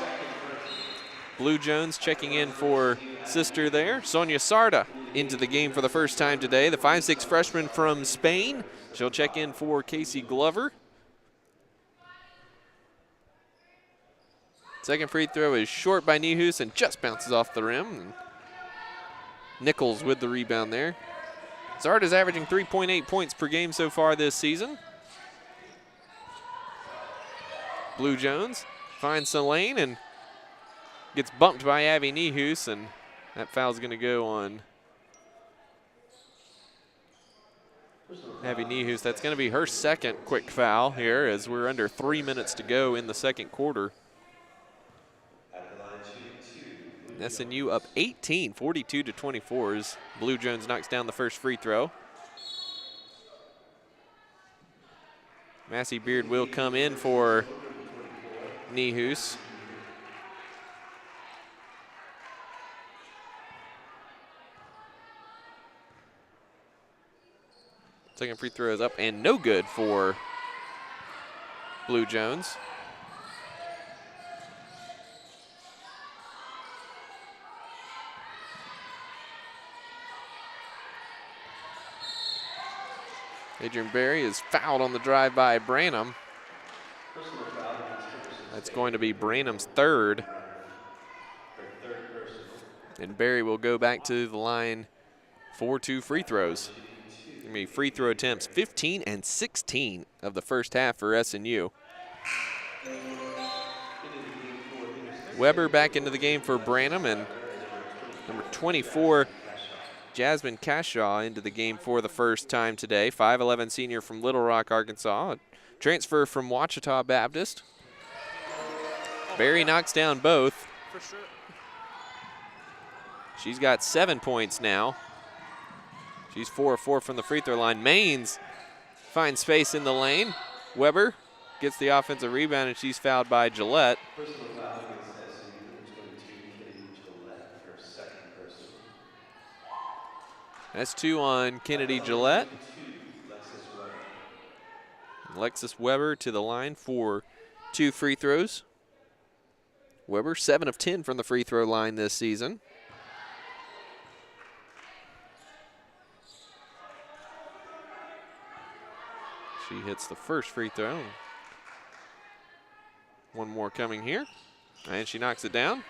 Blue Jones checking in for sister there. Sonia Sarda into the game for the first time today. The 5'6" freshman from Spain. She'll check in for Casey Glover. Second free throw is short by Nihus and just bounces off the rim. And Nichols with the rebound there. Sarda's averaging 3.8 points per game so far this season. Blue Jones finds Selene and gets bumped by Abby Nihus, and that foul's going to go on Abby Nihus. That's going to be her second quick foul here as we're under 3 minutes to go in the second quarter. SNU up 18, 42-24 as Blue Jones knocks down the first free throw. Massey Beard will come in for Nihus. Second free throw is up and no good for Blue Jones. Adrian Berry is fouled on the drive by Branham. That's going to be Branham's third. And Berry will go back to the line for 2 free throws. I mean, free throw attempts, 15 and 16 of the first half for SNU. Weber back into the game for Branham, and number 24, Jasmine Cashaw, into the game for the first time today. 5'11" senior from Little Rock, Arkansas. A transfer from Ouachita Baptist. Berry knocks down both. She's got 7 points now. She's 4 of 4 from the free throw line. Maines finds space in the lane. Weber gets the offensive rebound, and she's fouled by Gillette. That's 2 on Kennedy Gillette. Alexis Weber to the line for 2 free throws. Weber 7 of 10 from the free throw line this season. She hits the first free throw. One more coming here, and she knocks it down.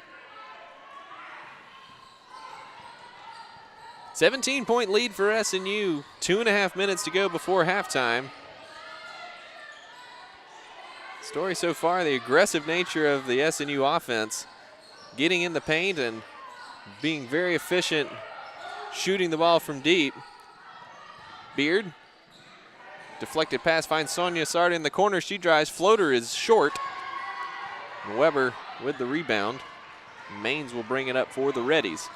17-point lead for SNU. 2.5 minutes to go before halftime. Story so far, the aggressive nature of the SNU offense, getting in the paint and being very efficient, shooting the ball from deep. Beard, deflected pass, finds Sonia Sarda in the corner. She drives, floater is short. And Weber with the rebound. Maines will bring it up for the Reddies.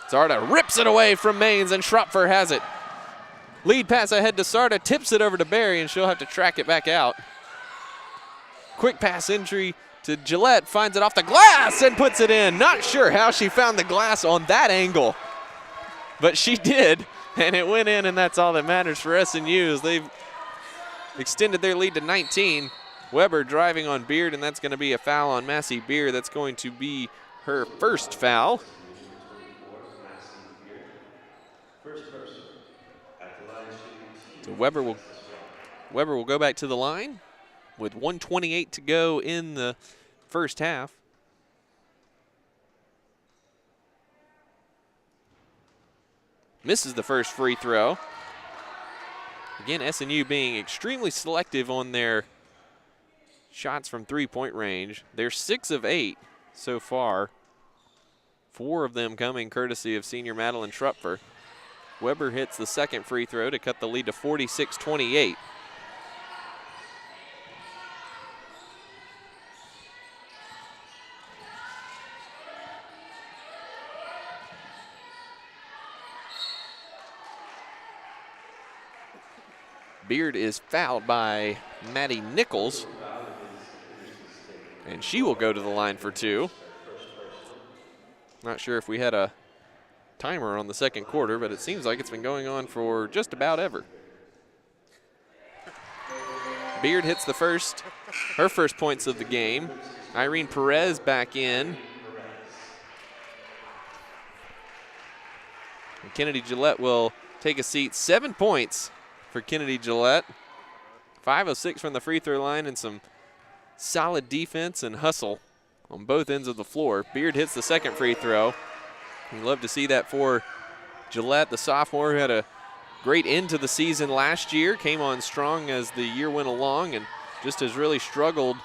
Sarda rips it away from Maines, and Schropfer has it. Lead pass ahead to Sarda, tips it over to Berry, and she'll have to track it back out. Quick pass entry to Gillette, finds it off the glass and puts it in. Not sure how she found the glass on that angle, but she did, and it went in, and that's all that matters for SNU as they've extended their lead to 19. Weber driving on Beard, and that's going to be a foul on Massey Beard. That's going to be her first foul. So Weber will go back to the line with 1:28 to go in the first half. Misses the first free throw. Again, SNU being extremely selective on their shots from three-point range. They're 6 of 8 so far. 4 of them coming courtesy of senior Madeline Schropfer. Weber hits the second free throw to cut the lead to 46-28. Beard is fouled by Maddie Nichols, and she will go to the line for 2. Not sure if we had a timer on the second quarter, but it seems like it's been going on for just about ever. Beard hits her first points of the game. Irene Perez back in. And Kennedy Gillette will take a seat. 7 points for Kennedy Gillette. 5 of 6 from the free throw line, and some solid defense and hustle on both ends of the floor. Beard hits the second free throw. We'd love to see that for Gillette, the sophomore who had a great end to the season last year, came on strong as the year went along, and just has really struggled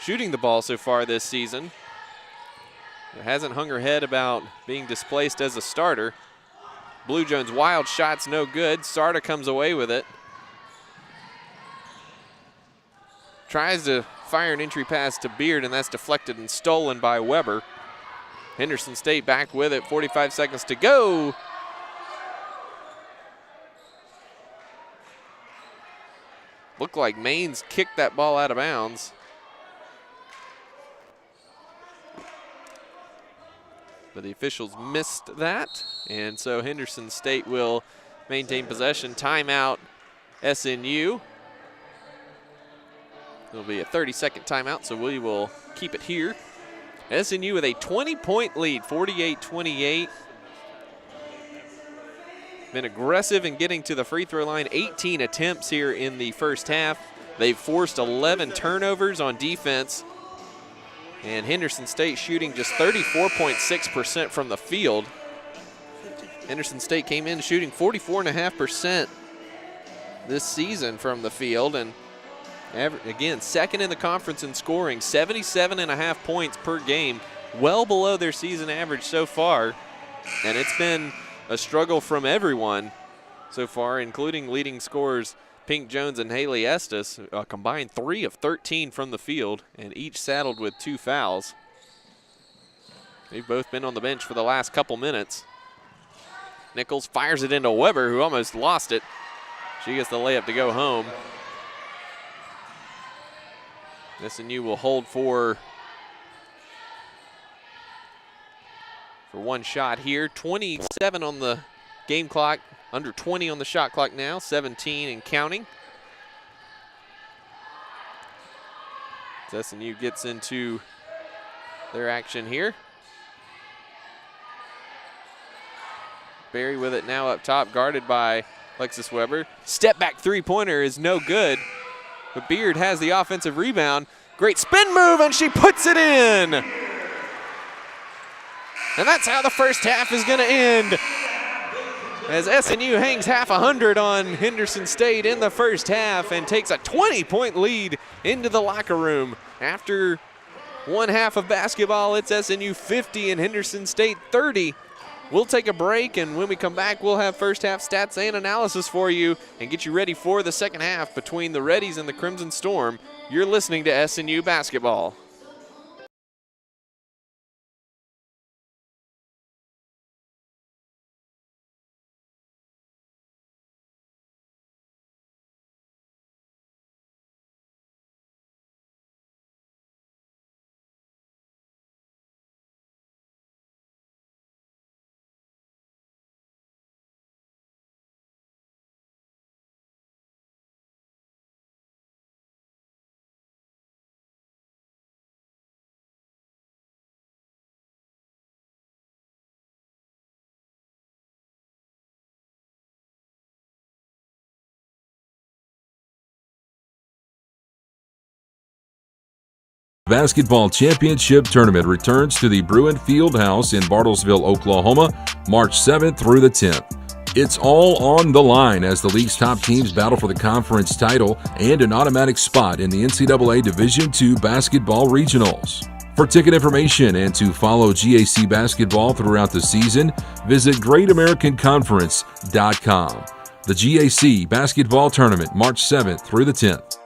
shooting the ball so far this season. It hasn't hung her head about being displaced as a starter. Blue Jones' wild shot's no good. Sarda comes away with it. Tries to fire an entry pass to Beard, and that's deflected and stolen by Weber. Henderson State back with it, 45 seconds to go. Looked like Maines kicked that ball out of bounds. But the officials missed that, and so Henderson State will maintain possession. Timeout, SNU. There'll be a 30-second timeout, so we will keep it here. SNU with a 20-point lead, 48-28. Been aggressive in getting to the free throw line, 18 attempts here in the first half. They've forced 11 turnovers on defense. And Henderson State shooting just 34.6% from the field. Henderson State came in shooting 44.5% this season from the field. And again, second in the conference in scoring, 77.5 points per game, well below their season average so far. And it's been a struggle from everyone so far, including leading scorers Pink Jones and Haley Estes, a combined 3 of 13 from the field, and each saddled with 2 fouls. They've both been on the bench for the last couple minutes. Nichols fires it into Weber, who almost lost it. She gets the layup to go home. SNU will hold for one shot here. 27 on the game clock, under 20 on the shot clock now, 17 and counting. As SNU gets into their action here. Berry with it now up top, guarded by Alexis Weber. Step back three-pointer is no good, but Beard has the offensive rebound. Great spin move, and she puts it in. And that's how the first half is going to end, as SNU hangs half 100 on Henderson State in the first half and takes a 20-point lead into the locker room. After one half of basketball, it's SNU 50 and Henderson State 30. We'll take a break, and when we come back, we'll have first half stats and analysis for you and get you ready for the second half between the Reddies and the Crimson Storm. You're listening to SNU Basketball. Basketball Championship Tournament returns to the Bruin Fieldhouse in Bartlesville, Oklahoma, March 7th through the 10th. It's all on the line as the league's top teams battle for the conference title and an automatic spot in the NCAA Division II Basketball Regionals. For ticket information and to follow GAC basketball throughout the season, visit GreatAmericanConference.com. The GAC Basketball Tournament, March 7th through the 10th.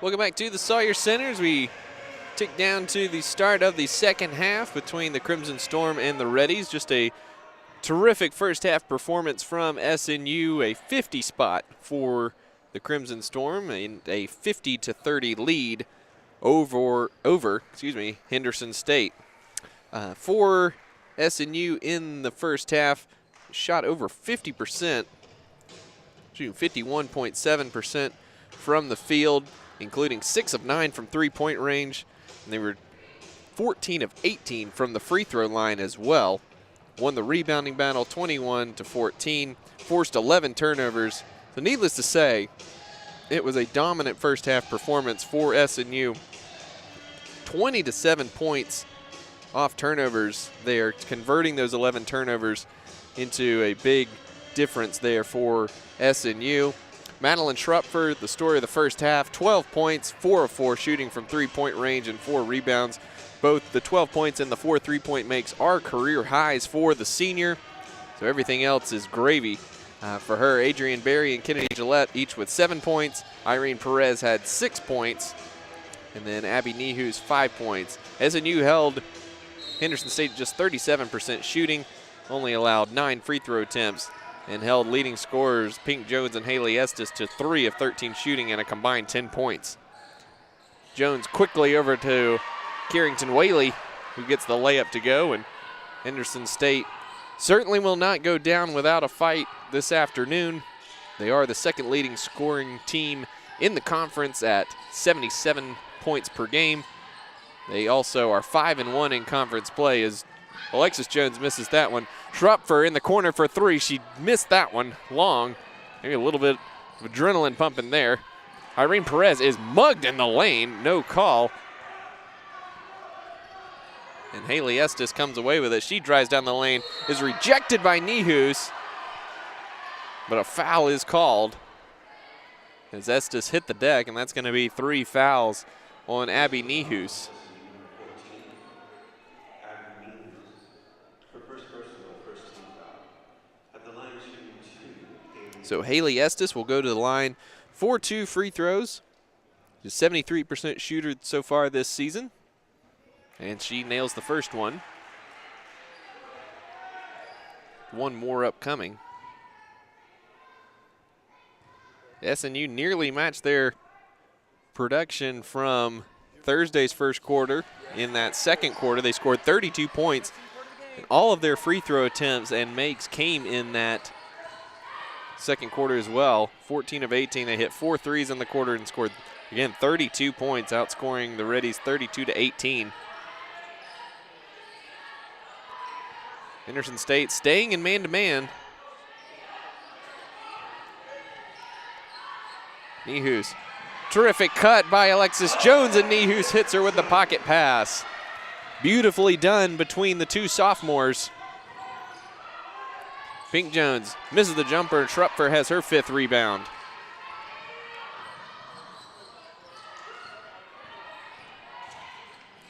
Welcome back to the Sawyer Center as we tick down to the start of the second half between the Crimson Storm and the Reddies. Just a terrific first half performance from SNU, a 50 spot for the Crimson Storm, and a 50-30 lead over Henderson State. For SNU in the first half, shot over 50%, shooting 51.7% from the field, including 6 of 9 from three-point range, and they were 14 of 18 from the free throw line as well. Won the rebounding battle 21-14, forced 11 turnovers. So needless to say, it was a dominant first half performance for SNU. 20-7 points off turnovers there, converting those 11 turnovers into a big difference there for SNU. Madeline Schrupfer, the story of the first half, 12 points, 4 of 4 shooting from three-point range and 4 rebounds. Both the 12 points and the 4 three-point makes are career highs for the senior, so everything else is gravy for her. Adrienne Berry and Kennedy Gillette each with 7 points. Irene Perez had 6 points, and then Abby Nehus 5 points. SNU held Henderson State just 37% shooting, only allowed 9 free throw attempts, and held leading scorers Pink Jones and Haley Estes to 3 of 13 shooting and a combined 10 points. Jones quickly over to Carrington Whaley, who gets the layup to go, and Henderson State certainly will not go down without a fight this afternoon. They are the second leading scoring team in the conference at 77 points per game. They also are 5-1 in conference play as Alexis Jones misses that one. Schrupfer in the corner for 3. She missed that one long. Maybe a little bit of adrenaline pumping there. Irene Perez is mugged in the lane. No call. And Haley Estes comes away with it. She drives down the lane, is rejected by Nehus, but a foul is called as Estes hit the deck, and that's going to be 3 fouls on Abby Nehus. So Haley Estes will go to the line for 2 free throws. She's a 73% shooter so far this season, and she nails the first one. One more upcoming. SNU nearly matched their production from Thursday's first quarter. In that second quarter, they scored 32 points, and all of their free throw attempts and makes came in that second quarter as well. 14 of 18. They hit 4 threes in the quarter and scored, again, 32 points, outscoring the Reddies 32-18. Henderson State staying in man-to-man. Nehus, terrific cut by Alexis Jones, and Nehus hits her with the pocket pass. Beautifully done between the 2 sophomores. Pink Jones misses the jumper, and Schrupfer has her 5th rebound.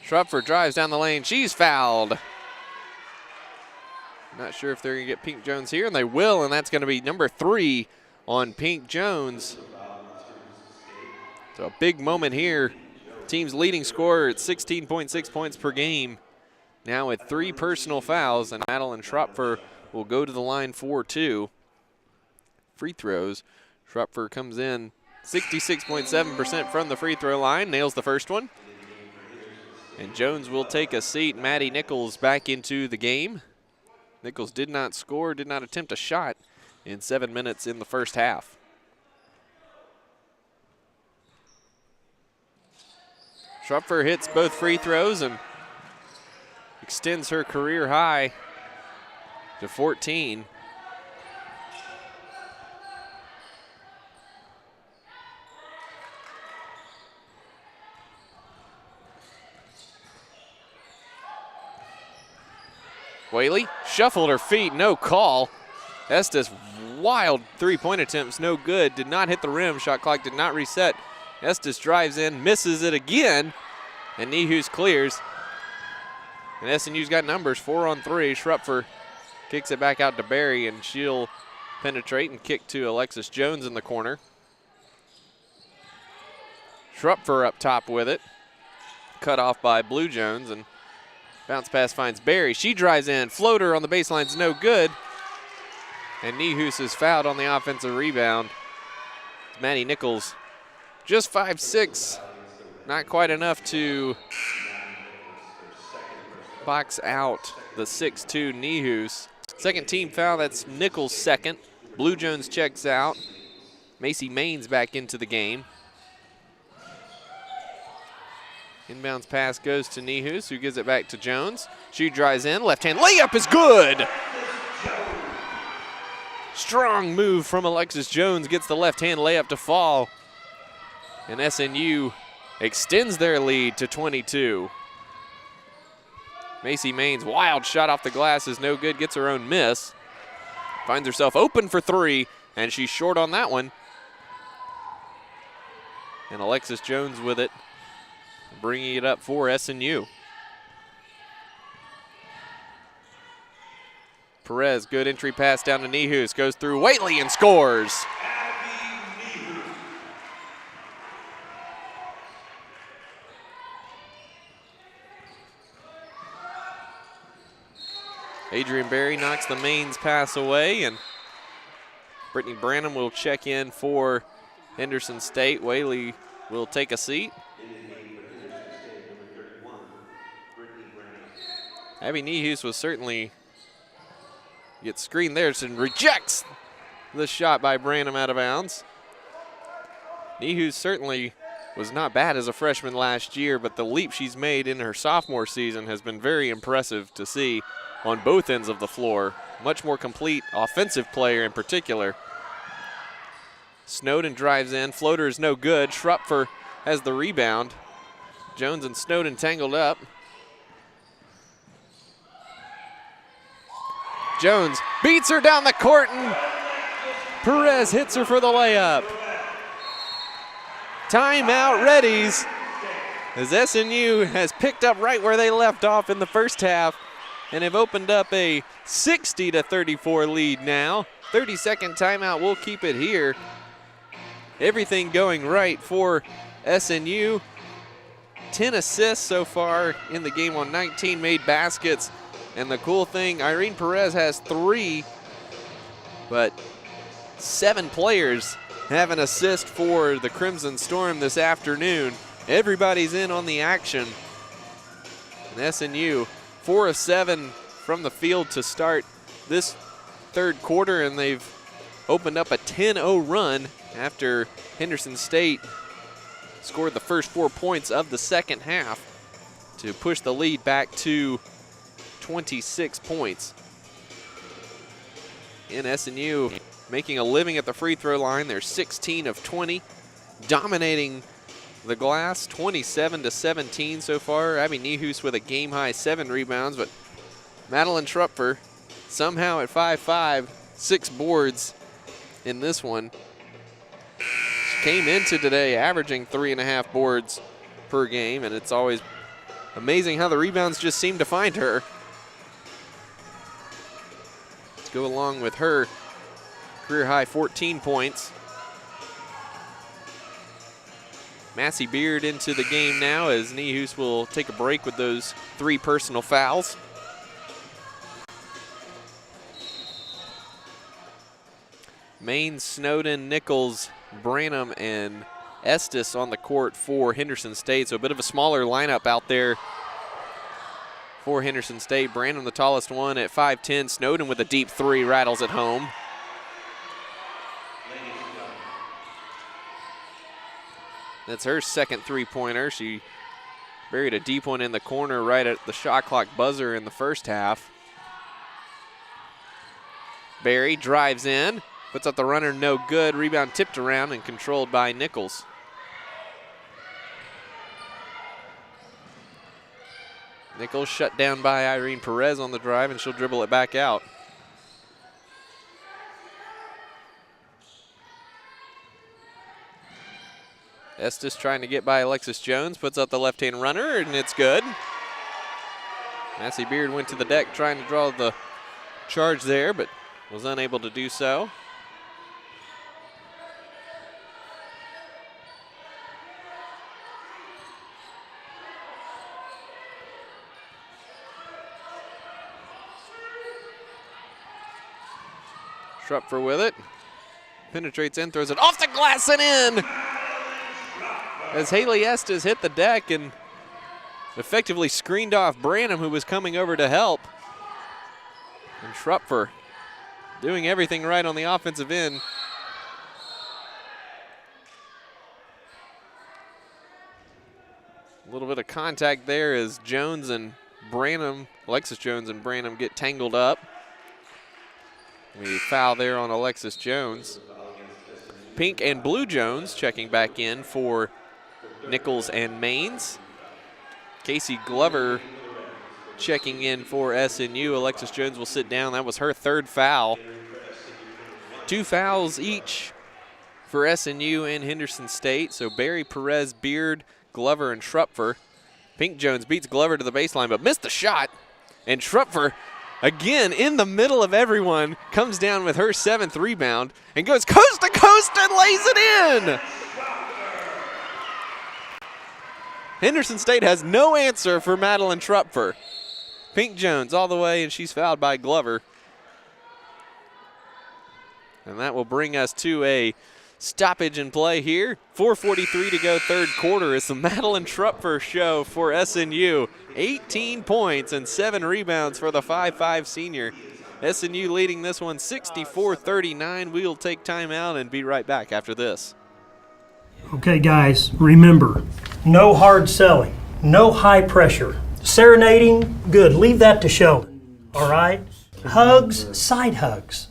Schrupfer drives down the lane. She's fouled. Not sure if they're going to get Pink Jones here, and they will, and that's going to be number 3 on Pink Jones. So a big moment here. Team's leading scorer at 16.6 points per game. Now with 3 personal fouls, and Madeline Schrupfer will go to the line for 2 free throws. Schrupfer comes in 66.7% from the free throw line, nails the first one. And Jones will take a seat. Maddie Nichols back into the game. Nichols did not score, did not attempt a shot in 7 minutes in the first half. Schrupfer hits both free throws and extends her career high to 14. Whaley shuffled her feet, no call. Estes, wild 3-point attempts, no good. Did not hit the rim, shot clock did not reset. Estes drives in, misses it again, and Nehus clears. And SNU's got numbers, 4 on 3. Schrupfer kicks it back out to Berry, and she'll penetrate and kick to Alexis Jones in the corner. Schrupfer up top with it. Cut off by Blue Jones, and bounce pass finds Barry. She drives in. Floater on the baseline's no good. And Nehus is fouled on the offensive rebound. Maddie Nichols, just 5'6", not quite enough to box out the 6'2" Nehus. Second team foul, that's Nichols' second. Blue Jones checks out. Macy Maines back into the game. Inbounds pass goes to Nehus, who gives it back to Jones. She drives in, left-hand layup is good. Strong move from Alexis Jones, gets the left-hand layup to fall. And SNU extends their lead to 22. Macy Maines, wild shot off the glass is no good, gets her own miss. Finds herself open for three, and she's short on that one. And Alexis Jones with it, bringing it up for SNU. Perez, good entry pass down to Nehus, goes through Whately and scores. Adrian Berry knocks the Maines pass away, and Brittany Branham will check in for Henderson State. Whaley will take a seat. Abby Nehus was certainly gets screened there and rejects the shot by Branham out of bounds. Nehus certainly was not bad as a freshman last year, but the leap she's made in her sophomore season has been very impressive to see on both ends of the floor. Much more complete offensive player in particular. Snowden drives in, floater is no good. Schrupfer has the rebound. Jones and Snowden tangled up. Jones beats her down the court, and Perez hits her for the layup. Timeout readies, as SNU has picked up right where they left off in the first half and have opened up a 60-34 lead now. 30-second timeout, we'll keep it here. Everything going right for SNU. 10 assists so far in the game on 19 made baskets. And the cool thing, Irene Perez has 3, but 7 players have an assist for the Crimson Storm this afternoon. Everybody's in on the action. And SNU, 4 of 7 from the field to start this third quarter, and they've opened up a 10-0 run after Henderson State scored the first 4 points of the second half to push the lead back to 26 points. In SNU making a living at the free throw line. They're 16 of 20, dominating the glass, 27-17 so far. Abby Nehus with a game-high 7 rebounds, but Madeline Schrupfer somehow at 5'5", 6 boards in this one. She came into today averaging 3.5 boards per game, and it's always amazing how the rebounds just seem to find her. Let's go along with her career-high 14 points. Massey Beard into the game now as Nehus will take a break with those 3 personal fouls. Maine, Snowden, Nichols, Branham, and Estes on the court for Henderson State. So a bit of a smaller lineup out there for Henderson State. Branham the tallest one at 5'10". Snowden with a deep 3 rattles it home. That's her second 3-pointer. She buried a deep one in the corner right at the shot clock buzzer in the first half. Barry drives in, puts up the runner, no good. Rebound tipped around and controlled by Nichols. Nichols shut down by Irene Perez on the drive, and she'll dribble it back out. Estes trying to get by Alexis Jones, puts up the left-hand runner, and it's good. Massey Beard went to the deck trying to draw the charge there, but was unable to do so. Schrupfer with it. Penetrates in, throws it off the glass and in! As Haley Estes hit the deck and effectively screened off Branham, who was coming over to help. And Schrupfer doing everything right on the offensive end. A little bit of contact there as Jones and Branham, Alexis Jones and Branham get tangled up. We foul there on Alexis Jones. Pink and Blue Jones checking back in for Nichols and Maines. Casey Glover checking in for SNU. Alexis Jones will sit down. That was her third foul. 2 fouls each for SNU and Henderson State. So Berry, Perez, Beard, Glover, and Schrupfer. Pink Jones beats Glover to the baseline but missed the shot. And Schrupfer, again in the middle of everyone, comes down with her 7th rebound and goes coast to coast and lays it in. Henderson State has no answer for Madeline Schrupfer. Pink Jones all the way, and she's fouled by Glover. And that will bring us to a stoppage in play here. 4:43 to go, third quarter. It's the Madeline Schrupfer show for SNU. 18 points and 7 rebounds for the 5'5" senior. SNU leading this one 64-39. We'll take time out and be right back after this. Okay, guys, remember, no hard selling, no high pressure. Serenading, good. Leave that to Sheldon, all right? Hugs, side hugs.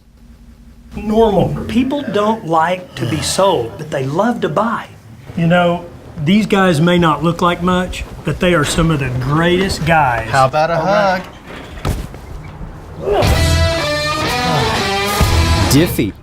Normal. People don't like to be sold, but they love to buy. You know, these guys may not look like much, but they are some of the greatest guys. How about a hug? Diffie.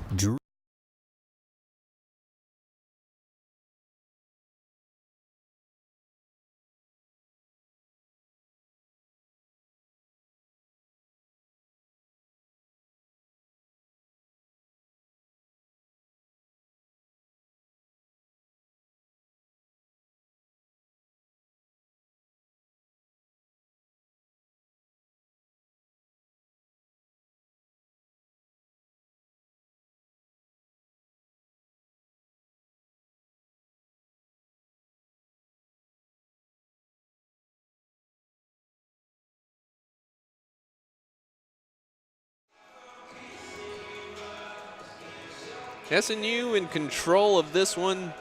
SNU in control of this one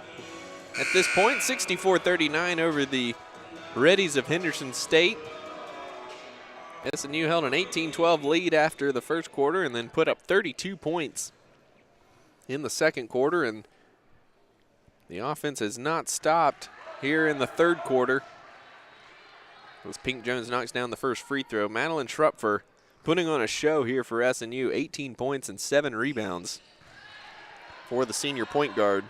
at this point, 64-39 over the Reddies of Henderson State. SNU held an 18-12 lead after the first quarter and then put up 32 points in the second quarter, and the offense has not stopped here in the third quarter. As Pink Jones knocks down the first free throw. Madeline Schrupfer putting on a show here for SNU, 18 points and 7 rebounds for the senior point guard.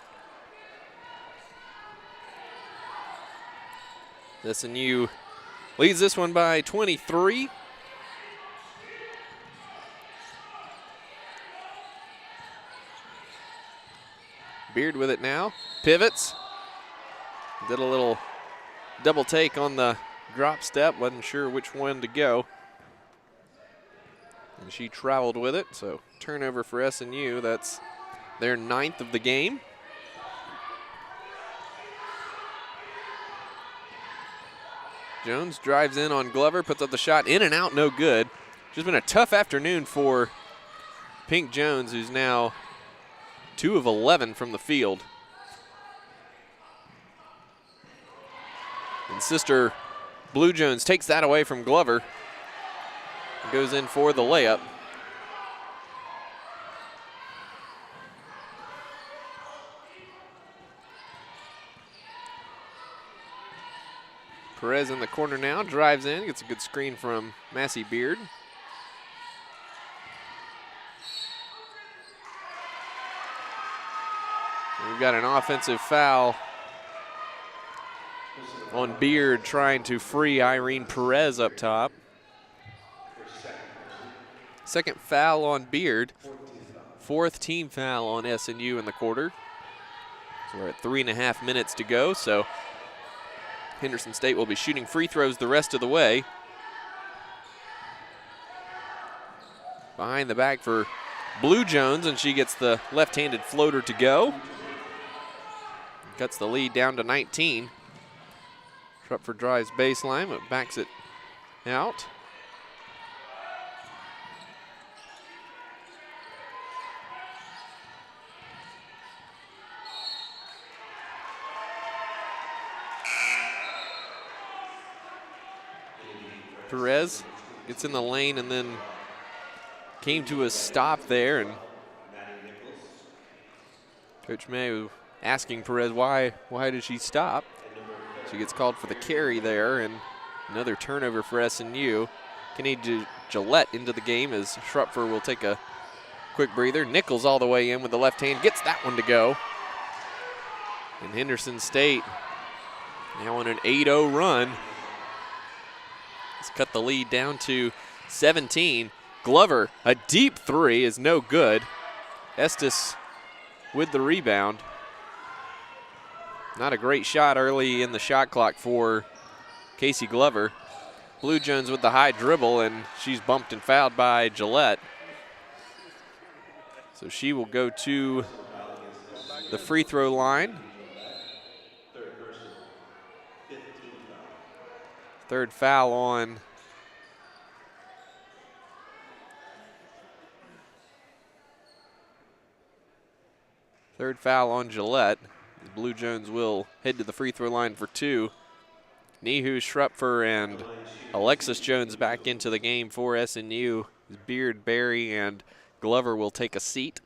SNU leads this one by 23. Beard with it now, pivots. Did a little double take on the drop step, wasn't sure which one to go. And she traveled with it, so turnover for SNU. That's their 9th of the game. Jones drives in on Glover, puts up the shot, in and out, no good. It's been a tough afternoon for Pink Jones, who's now 2 of 11 from the field. And sister Blue Jones takes that away from Glover. Goes in for the layup. Perez in the corner now, drives in, gets a good screen from Massey Beard. We've got an offensive foul on Beard trying to free Irene Perez up top. Second foul on Beard. 4th team foul on SNU in the quarter. So we're at 3.5 minutes to go, so Henderson State will be shooting free throws the rest of the way. Behind the back for Blue Jones, and she gets the left-handed floater to go. Cuts the lead down to 19. Shrupford drives baseline, but backs it out. Perez gets in the lane and then came to a stop there, and Coach May asking Perez why did she stop. She gets called for the carry there, and another turnover for SNU. Kenny Gillette into the game as Shrupford will take a quick breather. Nichols all the way in with the left hand, gets that one to go. And Henderson State now on an 8-0 run. Let's cut the lead down to 17. Glover, a deep three is no good. Estes with the rebound. Not a great shot early in the shot clock for Casey Glover. Blue Jones with the high dribble, and she's bumped and fouled by Gillette. So she will go to the free throw line. Third foul on Gillette. Blue Jones will head to the free throw line for two. Nihu, Shrupford, and Alexis Jones back into the game for SNU. Beard, Berry, and Glover will take a seat.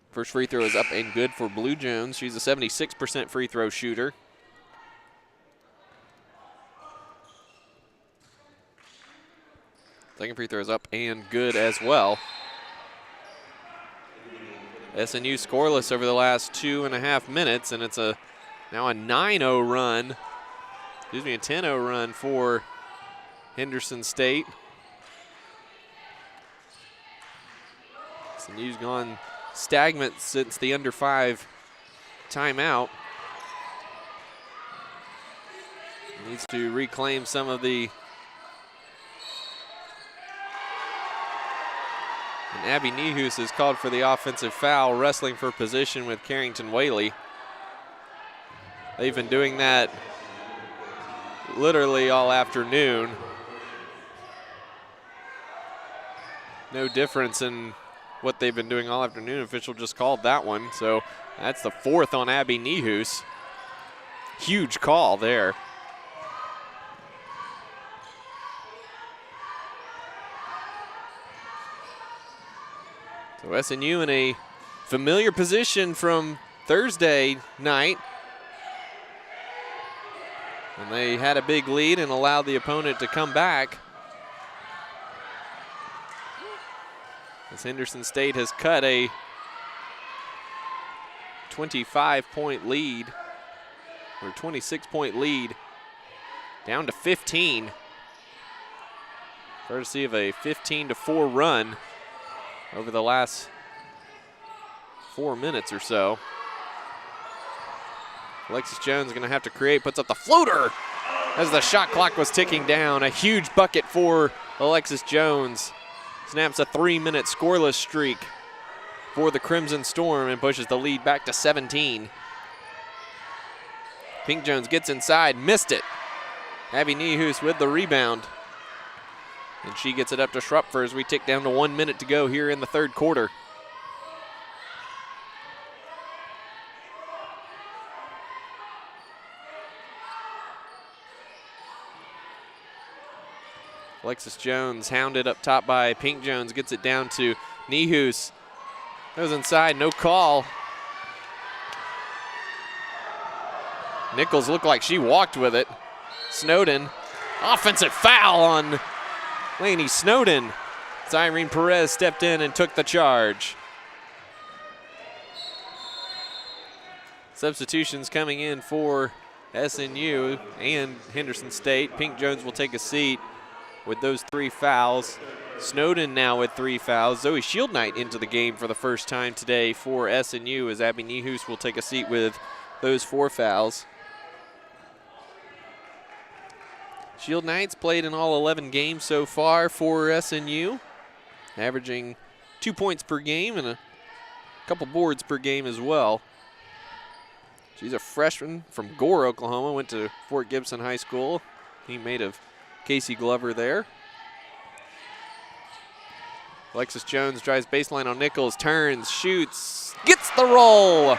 First free throw is up and good for Blue Jones. She's a 76% free throw shooter. Second free throw is up and good as well. SNU scoreless over the last 2.5 minutes, and it's now a 9-0 run. Excuse me, a 10-0 run for Henderson State. SNU's gone stagnant since the under 5 timeout. Needs to reclaim some of the. And Abby Nehus is called for the offensive foul, wrestling for position with Carrington Whaley. They've been doing that literally all afternoon. No difference in what they've been doing all afternoon. Official just called that one, so that's the fourth on Abby Nehus. Huge call there. So SNU in a familiar position from Thursday night. And they had a big lead and allowed the opponent to come back. As Henderson State has cut a 25-point lead, or 26-point lead, down to 15. Courtesy of a 15-4 run over the last 4 minutes or so. Alexis Jones going to have to create, puts up the floater as the shot clock was ticking down. A huge bucket for Alexis Jones. Snaps a 3-minute scoreless streak for the Crimson Storm and pushes the lead back to 17. Pink Jones gets inside, missed it. Abby Nehus with the rebound. And she gets it up to Shrupford as we tick down to 1 minute to go here in the third quarter. Alexis Jones hounded up top by Pink Jones, gets it down to Nehus. Goes inside, no call. Nichols looked like she walked with it. Snowden, offensive foul on Lainey Snowden. As Irene Perez stepped in and took the charge. Substitutions coming in for SNU and Henderson State. Pink Jones will take a seat with those 3 fouls. Snowden now with 3 fouls. Zoe Shieldknight into the game for the first time today for SNU as Abby Nehus will take a seat with those 4 fouls. Shieldknight's played in all 11 games so far for SNU, averaging 2 points per game and a couple boards per game as well. She's a freshman from Gore, Oklahoma, went to Fort Gibson High School, teammate of Casey Glover there. Alexis Jones drives baseline on Nichols, turns, shoots, gets the roll.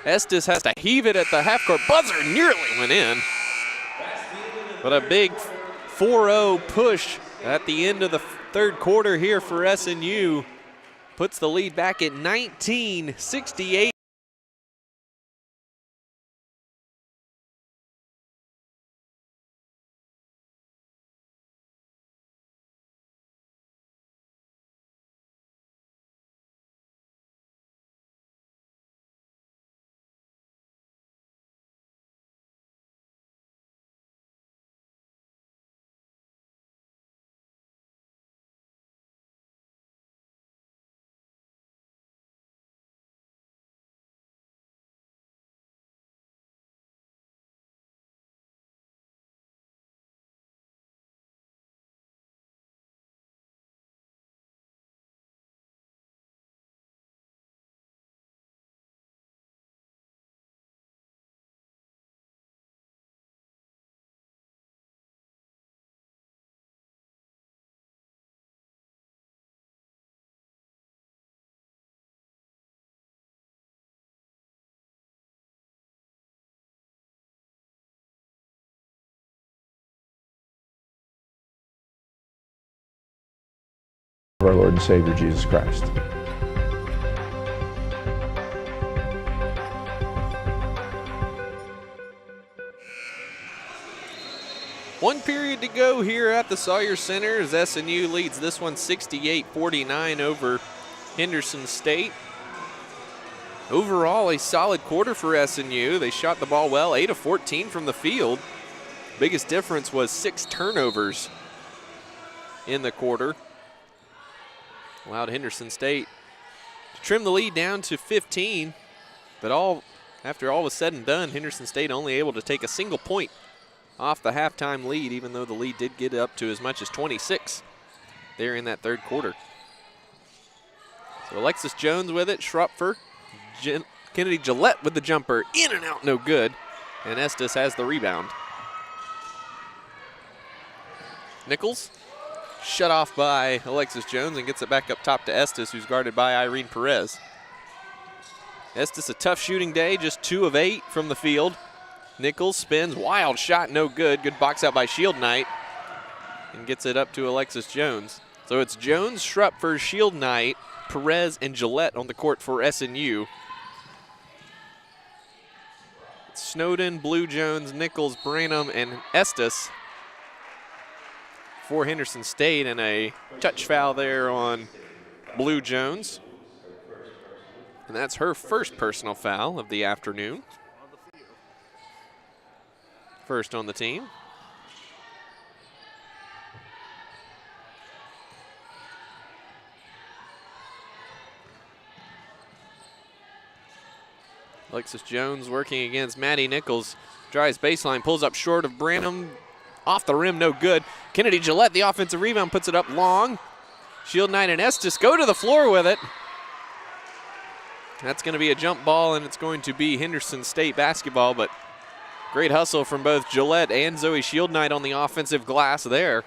Estes has to heave it at the half-court buzzer, nearly went in. But a big 4-0 push at the end of the third quarter here for SNU puts the lead back at 19-68. Of our Lord and Savior Jesus Christ. One period to go here at the Sawyer Center as SNU leads this one 68-49 over Henderson State. Overall, a solid quarter for SNU. They shot the ball well, 8 of 14 from the field. Biggest difference was 6 turnovers in the quarter. Allowed Henderson State to trim the lead down to 15, but after all was said and done, Henderson State only able to take a single point off the halftime lead, even though the lead did get up to as much as 26 there in that third quarter. So Alexis Jones with it, Schrupfer, Kennedy Gillette with the jumper, in and out, no good, and Estes has the rebound. Nichols shut off by Alexis Jones and gets it back up top to Estes, who's guarded by Irene Perez. Estes, a tough shooting day, just 2 of 8 from the field. Nichols spins, wild shot, no good. Good box out by Shield Knight and gets it up to Alexis Jones. So it's Jones, Schrupfer, Shield Knight, Perez, and Gillette on the court for SNU. It's Snowden, Blue Jones, Nichols, Branham, and Estes for Henderson State, and a touch foul there on Blue Jones. And that's her first personal foul of the afternoon. First on the team. Alexis Jones working against Maddie Nichols. Drives baseline, pulls up short of Branham. Off the rim, no good. Kennedy Gillette, the offensive rebound, puts it up long. Shield Knight and Estes go to the floor with it. That's going to be a jump ball, and it's going to be Henderson State basketball, but great hustle from both Gillette and Zoe Shield Knight on the offensive glass there.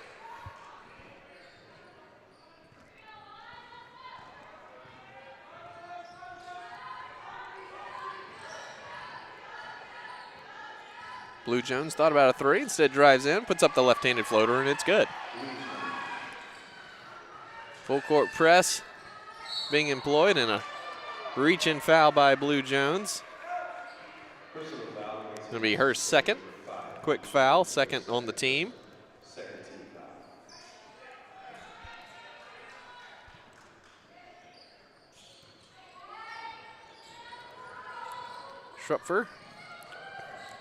Blue Jones thought about a 3, instead drives in, puts up the left-handed floater, and it's good. Full court press being employed, and a reach-in foul by Blue Jones. It's going to be her second. Quick foul, second on the team. Schrupfer.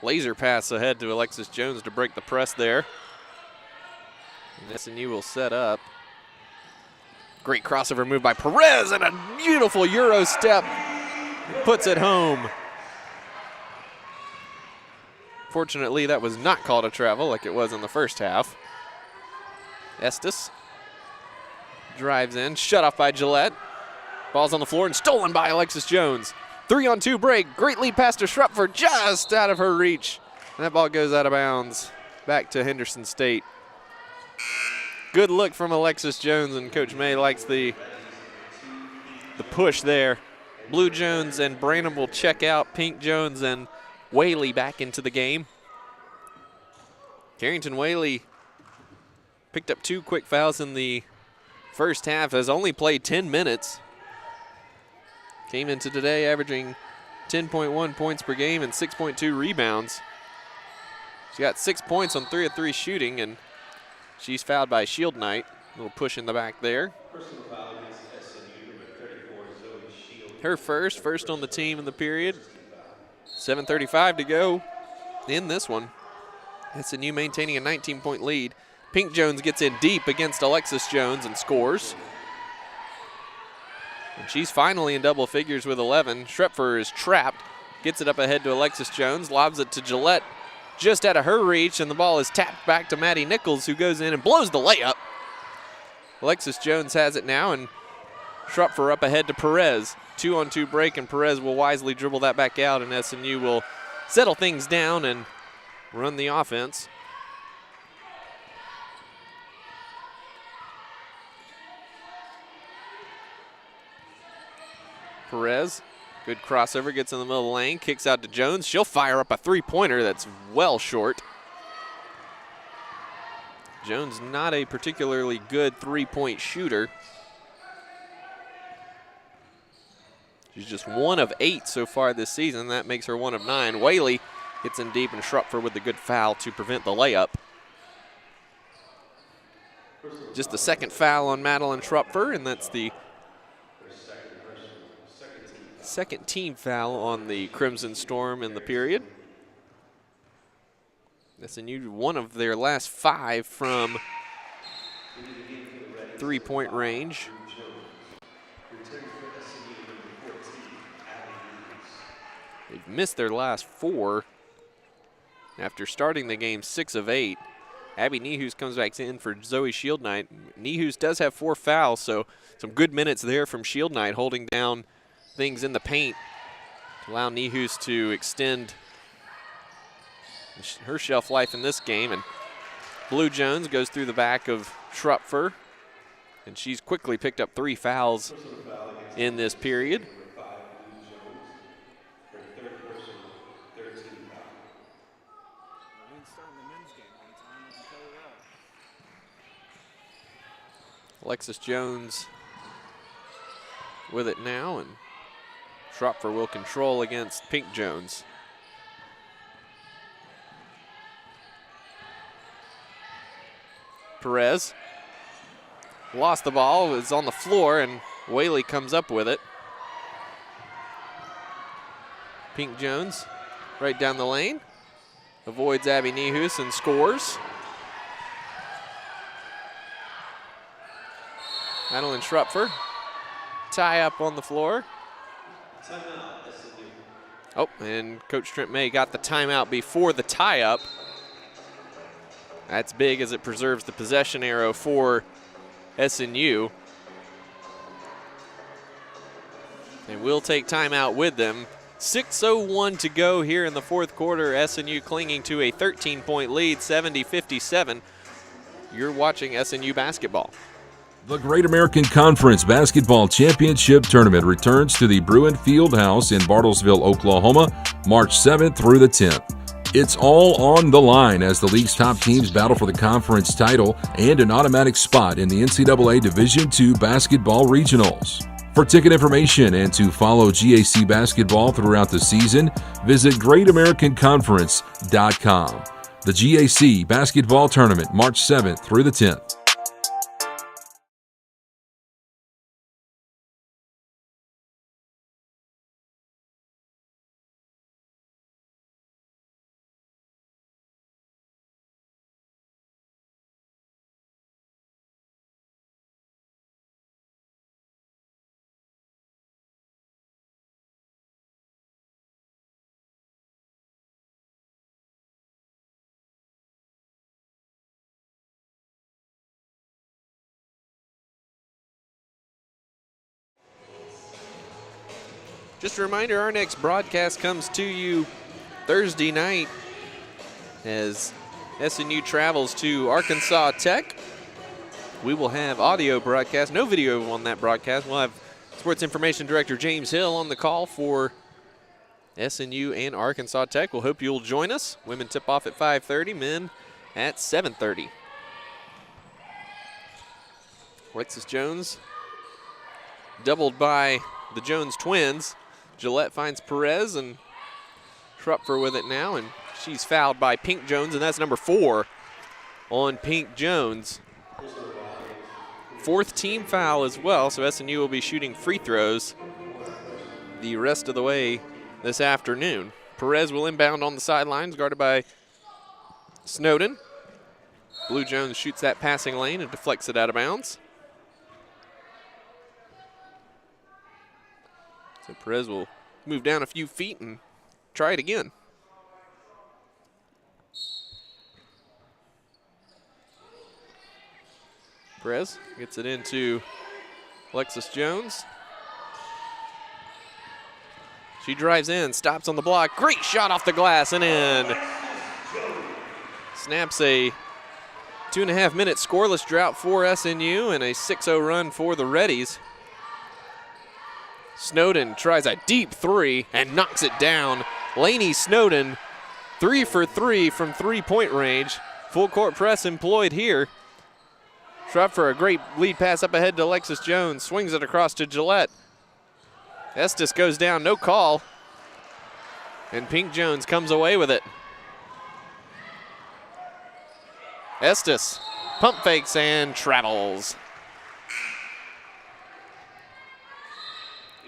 Laser pass ahead to Alexis Jones to break the press there. And SNU will set up. Great crossover move by Perez, and a beautiful Euro step puts it home. Fortunately, that was not called a travel like it was in the first half. Estes drives in, shut off by Gillette. Ball's on the floor and stolen by Alexis Jones. 3-on-2 break. Great lead pass to Schrupfer, just out of her reach. And that ball goes out of bounds. Back to Henderson State. Good look from Alexis Jones, and Coach May likes the push there. Blue Jones and Branham will check out. Pink Jones and Whaley back into the game. Carrington Whaley picked up 2 quick fouls in the first half, has only played 10 minutes. Came into today averaging 10.1 points per game and 6.2 rebounds. She got 6 points on 3 of 3 shooting, and she's fouled by Shield Knight. A little push in the back there. Personal foul against SNU, number 34, Zoe Shield. Her first on the team in the period. 7:35 to go in this one. SNU maintaining a 19-point lead. Pink Jones gets in deep against Alexis Jones and scores. And she's finally in double figures with 11. Schrupfer is trapped, gets it up ahead to Alexis Jones, lobs it to Gillette, just out of her reach, and the ball is tapped back to Maddie Nichols, who goes in and blows the layup. Alexis Jones has it now, and Schrupfer up ahead to Perez. 2-on-2 break, and Perez will wisely dribble that back out, and SNU will settle things down and run the offense. Perez, good crossover, gets in the middle of the lane, kicks out to Jones. She'll fire up a 3-pointer that's well short. Jones not a particularly good 3-point shooter. She's just 1 of 8 so far this season. That makes her 1 of 9. Whaley gets in deep, and Schrupfer with the good foul to prevent the layup. Just the second foul on Madeline Schrupfer, and that's the second team foul on the Crimson Storm in the period. SNU, one of their last 5 from 3-point range. They've missed their last 4 after starting the game 6 of 8. Abby Nehus comes back in for Zoe Shield Knight. Nehus does have 4 fouls, so some good minutes there from Shield Knight, holding down things in the paint to allow Nehus to extend her shelf life in this game. And Blue Jones goes through the back of Schrupfer, and she's quickly picked up 3 fouls in this period. Alexis Jones with it now, and Schrupfer will control against Pink Jones. Perez lost the ball, is on the floor, and Whaley comes up with it. Pink Jones right down the lane, avoids Abby Nehus and scores. Madeline Schrupfer, tie up on the floor. Oh, and Coach Trent May got the timeout before the tie up. That's big as it preserves the possession arrow for SNU. And we'll take timeout with them. 6:01 to go here in the fourth quarter. SNU clinging to a 13-point lead, 70-57. You're watching SNU basketball. The Great American Conference Basketball Championship Tournament returns to the Bruin Fieldhouse in Bartlesville, Oklahoma, March 7th through the 10th. It's all on the line as the league's top teams battle for the conference title and an automatic spot in the NCAA Division II Basketball Regionals. For ticket information and to follow GAC basketball throughout the season, visit GreatAmericanConference.com. The GAC Basketball Tournament, March 7th through the 10th. Just a reminder, our next broadcast comes to you Thursday night as SNU travels to Arkansas Tech. We will have audio broadcast, no video on that broadcast. We'll have Sports Information Director James Hill on the call for SNU and Arkansas Tech. We'll hope you'll join us. Women tip off at 5:30, men at 7:30. Alexis Jones doubled by the Jones twins. Gillette finds Perez and Schrupfer with it now, and she's fouled by Pink Jones, and that's number 4 on Pink Jones. 4th team foul as well, so SNU will be shooting free throws the rest of the way this afternoon. Perez will inbound on the sidelines, guarded by Snowden. Blue Jones shoots that passing lane and deflects it out of bounds. So Perez will move down a few feet and try it again. Perez gets it into Alexis Jones. She drives in, stops on the block. Great shot off the glass and in. Snaps a 2.5-minute scoreless drought for SNU and a 6-0 run for the Reddies. Snowden tries a deep 3 and knocks it down. Lainey Snowden, 3 for 3 from 3-point range. Full court press employed here. Schrupfer, a great lead pass up ahead to Alexis Jones. Swings it across to Gillette. Estes goes down, no call. And Pink Jones comes away with it. Estes pump fakes and travels.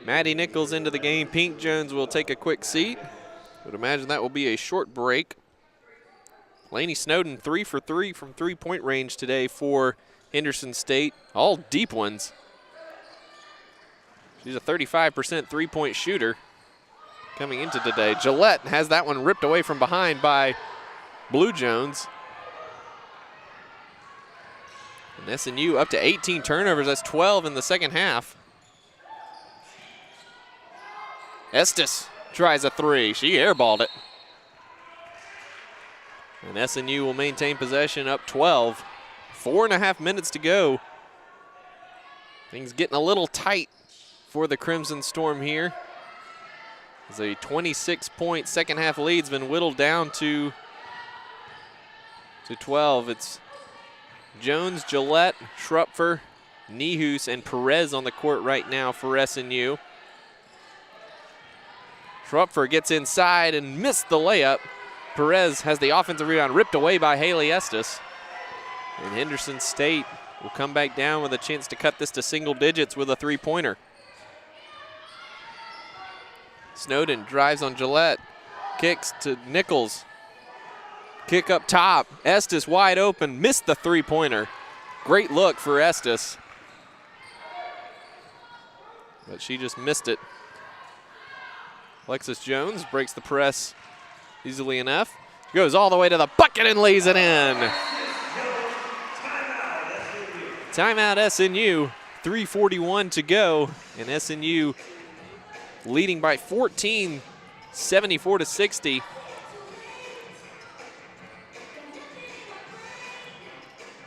Maddie Nichols into the game. Pink Jones will take a quick seat. Would imagine that will be a short break. Lainey Snowden, 3 for 3 from 3-point range today for Henderson State. All deep ones. She's a 35% three-point shooter coming into today. Gillette has that one ripped away from behind by Blue Jones. And SNU up to 18 turnovers. That's 12 in the second half. Estes tries a 3. She airballed it. And SNU will maintain possession up 12. 4.5 minutes to go. Things getting a little tight for the Crimson Storm here. As a 26-point second half lead's been whittled down to 12. It's Jones, Gillette, Schrupfer, Nehus, and Perez on the court right now for SNU. Schrupfer gets inside and missed the layup. Perez has the offensive rebound ripped away by Haley Estes. And Henderson State will come back down with a chance to cut this to single digits with a 3-pointer. Snowden drives on Gillette, kicks to Nichols. Kick up top, Estes wide open, missed the 3-pointer. Great look for Estes. But she just missed it. Alexis Jones breaks the press easily enough. Goes all the way to the bucket and lays it in. Timeout SNU, 3:41 to go, and SNU leading by 14, 74-60.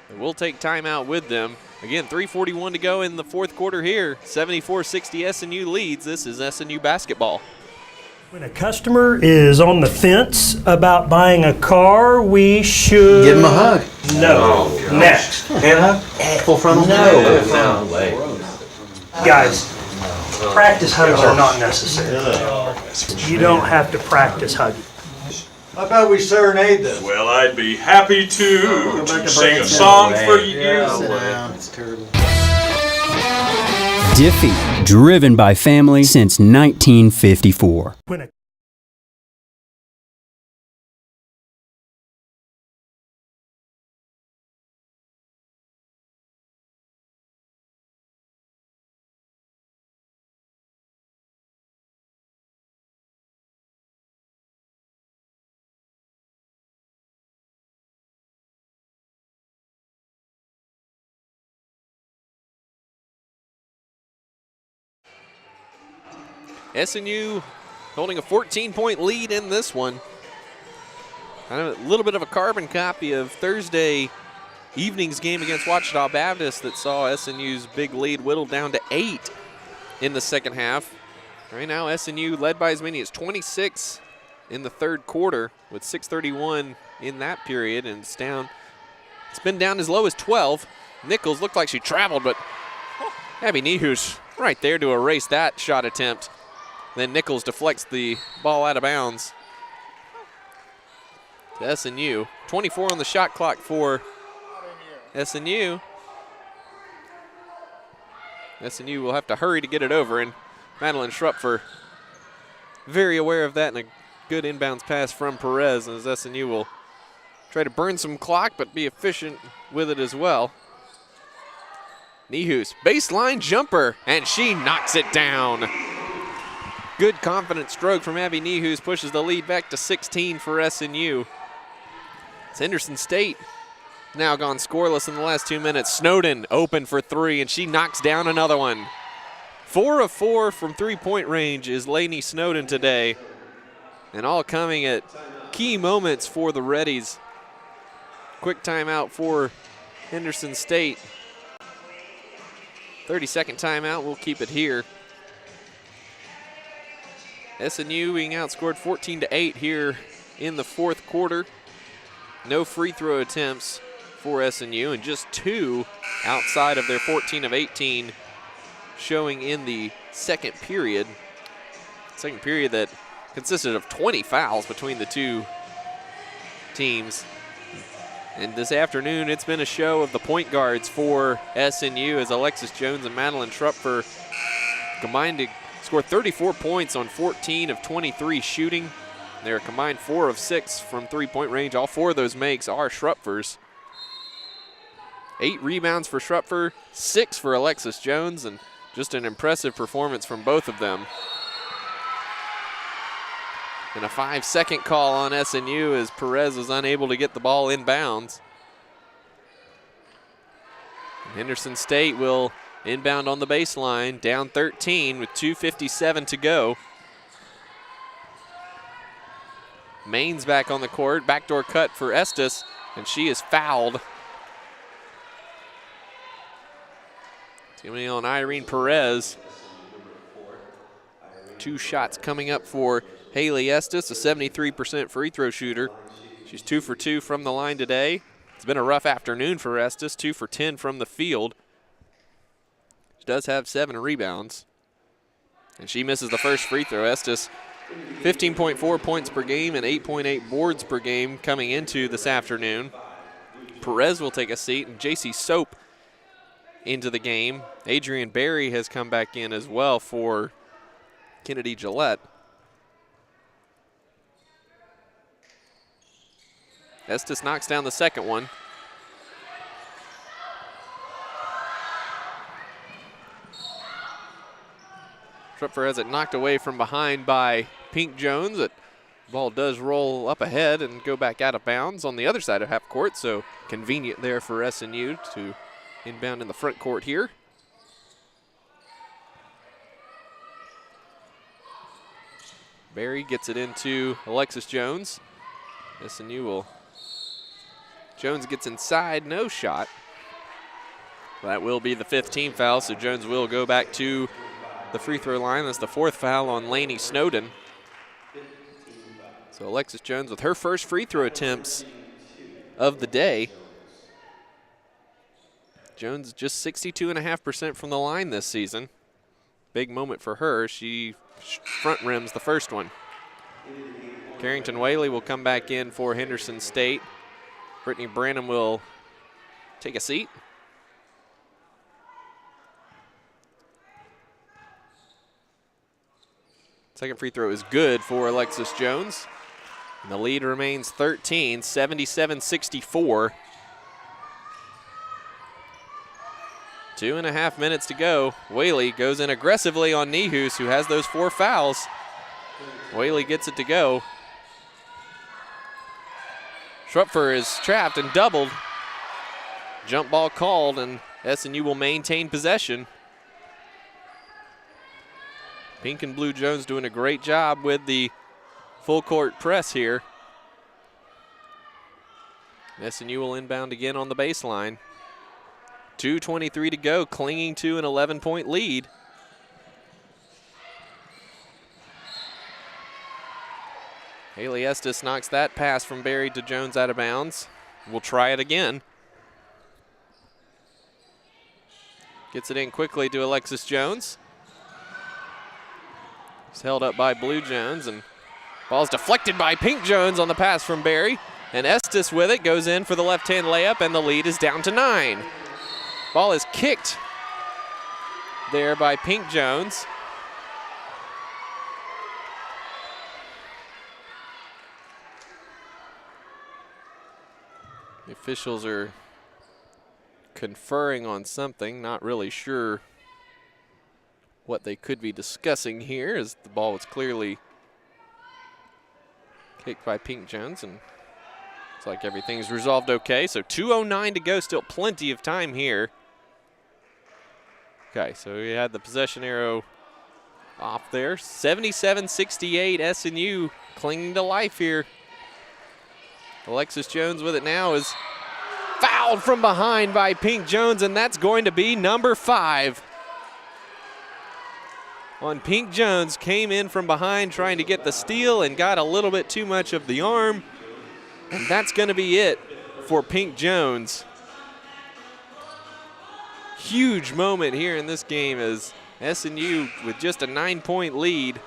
And we'll take timeout with them. Again, 3:41 to go in the fourth quarter here. 74-60 SNU leads. This is SNU basketball. When a customer is on the fence about buying a car, we should Give him a hug. No. Next. Hand hug? Full frontal? No way. Guys, practice hugs are not necessary. You don't have to practice hugging. How about we serenade them? Well, I'd be happy to sing a song for you. That's terrible. Diffie, driven by family since 1954. When a SNU holding a 14-point lead in this one. Kind of a little bit of a carbon copy of Thursday evening's game against Ouachita Baptist that saw SNU's big lead whittled down to 8 in the second half. Right now, SNU led by as many as 26 in the third quarter with 6:31 in that period, and it's been down as low as 12. Nichols looked like she traveled, but Abby Nehus right there to erase that shot attempt. Then Nichols deflects the ball out of bounds to SNU. 24 on the shot clock for SNU. SNU will have to hurry to get it over, and Madeline Schrupfer very aware of that, and a good inbounds pass from Perez, as SNU will try to burn some clock but be efficient with it as well. Nehus, baseline jumper, and she knocks it down. Good confident stroke from Abby Nehus pushes the lead back to 16 for SNU. It's Henderson State now gone scoreless in the last 2 minutes. Snowden open for three, and she knocks down another one. 4 of 4 from three-point range is Lainey Snowden today, and all coming at key moments for the Reddies. Quick timeout for Henderson State. 30-second timeout, we'll keep it here. SNU being outscored 14-8 here in the fourth quarter. No free throw attempts for SNU, and just 2 outside of their 14 of 18 showing in the second period. Second period that consisted of 20 fouls between the two teams. And this afternoon, it's been a show of the point guards for SNU as Alexis Jones and Madeline Schrupfer combined to score 34 points on 14 of 23 shooting. They're a combined 4 of 6 from three-point range. All 4 of those makes are Schrupfer's. 8 rebounds for Schrupfer, 6 for Alexis Jones, and just an impressive performance from both of them. And a 5-second call on SNU as Perez was unable to get the ball inbounds. Henderson State will inbound on the baseline, down 13 with 2:57 to go. Main's back on the court, backdoor cut for Estes, and she is fouled. It's going to be on Irene Perez. 2 shots coming up for Haley Estes, a 73% free throw shooter. She's 2 for 2 from the line today. It's been a rough afternoon for Estes, 2 for 10 from the field. She does have 7 rebounds. And she misses the first free throw. Estes, 15.4 points per game and 8.8 boards per game coming into this afternoon. Perez will take a seat, and J.C. Soap into the game. Adrian Berry has come back in as well for Kennedy Gillette. Estes knocks down the second one. Schrupfer has it knocked away from behind by Pink Jones. The ball does roll up ahead and go back out of bounds on the other side of half court, so convenient there for SNU to inbound in the front court here. Berry gets it into Alexis Jones. SNU will. Jones gets inside, no shot. That will be the 15th foul, so Jones will go back to the free throw line. That's the 4th foul on Lainey Snowden. So Alexis Jones with her first free throw attempts of the day. Jones just 62.5% from the line this season. Big moment for her. She front rims the first one. Carrington Whaley will come back in for Henderson State. Brittany Branham will take a seat. Second free throw is good for Alexis Jones. And the lead remains 13, 77-64. 2.5 minutes to go. Whaley goes in aggressively on Nehus, who has those 4 fouls. Whaley gets it to go. Schrupfer is trapped and doubled. Jump ball called, and SNU will maintain possession. Pink and Blue Jones doing a great job with the full court press here. SNU will inbound again on the baseline. 2:23 to go, clinging to an 11-point lead. Haley Estes knocks that pass from Berry to Jones out of bounds. We'll try it again. Gets it in quickly to Alexis Jones. It's held up by Blue Jones, and ball's deflected by Pink Jones on the pass from Berry. And Estes with it goes in for the left-hand layup, and the lead is down to 9. Ball is kicked there by Pink Jones. The officials are conferring on something, not really sure what they could be discussing here, as the ball was clearly kicked by Pink Jones, and looks like everything's resolved okay. So 2:09 to go, still plenty of time here. Okay, so we had the possession arrow off there. 77-68, SNU clinging to life here. Alexis Jones with it now is fouled from behind by Pink Jones, and that's going to be number 5. On Pink Jones, came in from behind trying to get the steal and got a little bit too much of the arm. And that's going to be it for Pink Jones. Huge moment here in this game as SNU with just a 9-point lead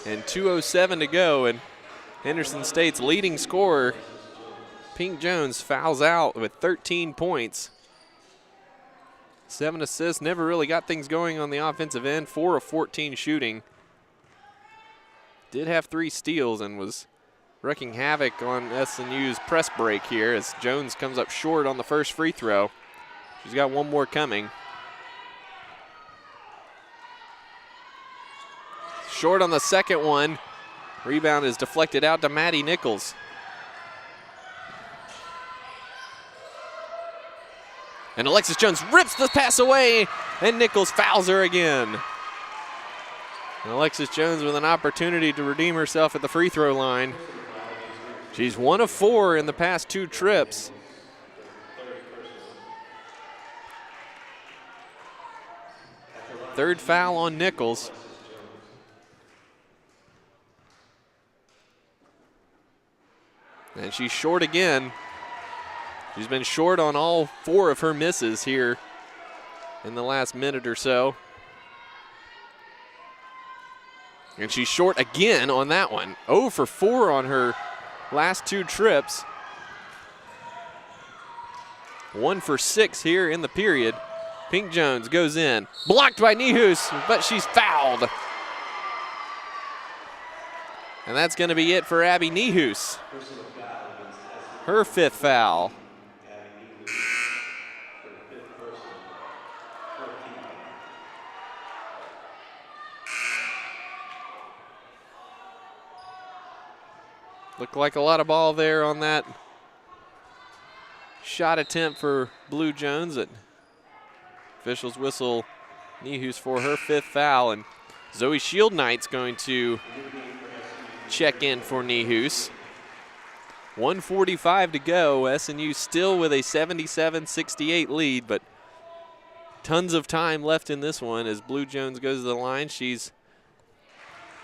and 2:07 to go, and Henderson State's leading scorer, Pink Jones, fouls out with 13 points. 7 assists, never really got things going on the offensive end. 4 of 14 shooting. Did have 3 steals and was wreaking havoc on SNU's press break here as Jones comes up short on the first free throw. She's got one more coming. Short on the second one. Rebound is deflected out to Maddie Nichols. And Alexis Jones rips the pass away, and Nichols fouls her again. And Alexis Jones with an opportunity to redeem herself at the free throw line. She's 1 of 4 in the past 2 trips. Third foul on Nichols. And she's short again. She's been short on all 4 of her misses here in the last minute or so. And she's short again on that one. 0 for 4 on her last 2 trips. 1 for 6 here in the period. Pink Jones goes in. Blocked by Nihus, but she's fouled. And that's going to be it for Abby Nihus. Her 5th foul. Looked like a lot of ball there on that shot attempt for Blue Jones. Officials whistle Nihus for her 5th foul, and Zoe Shield Knight's going to check in for Nihus. 1:45 to go. SNU still with a 77-68 lead, but tons of time left in this one as Blue Jones goes to the line. She's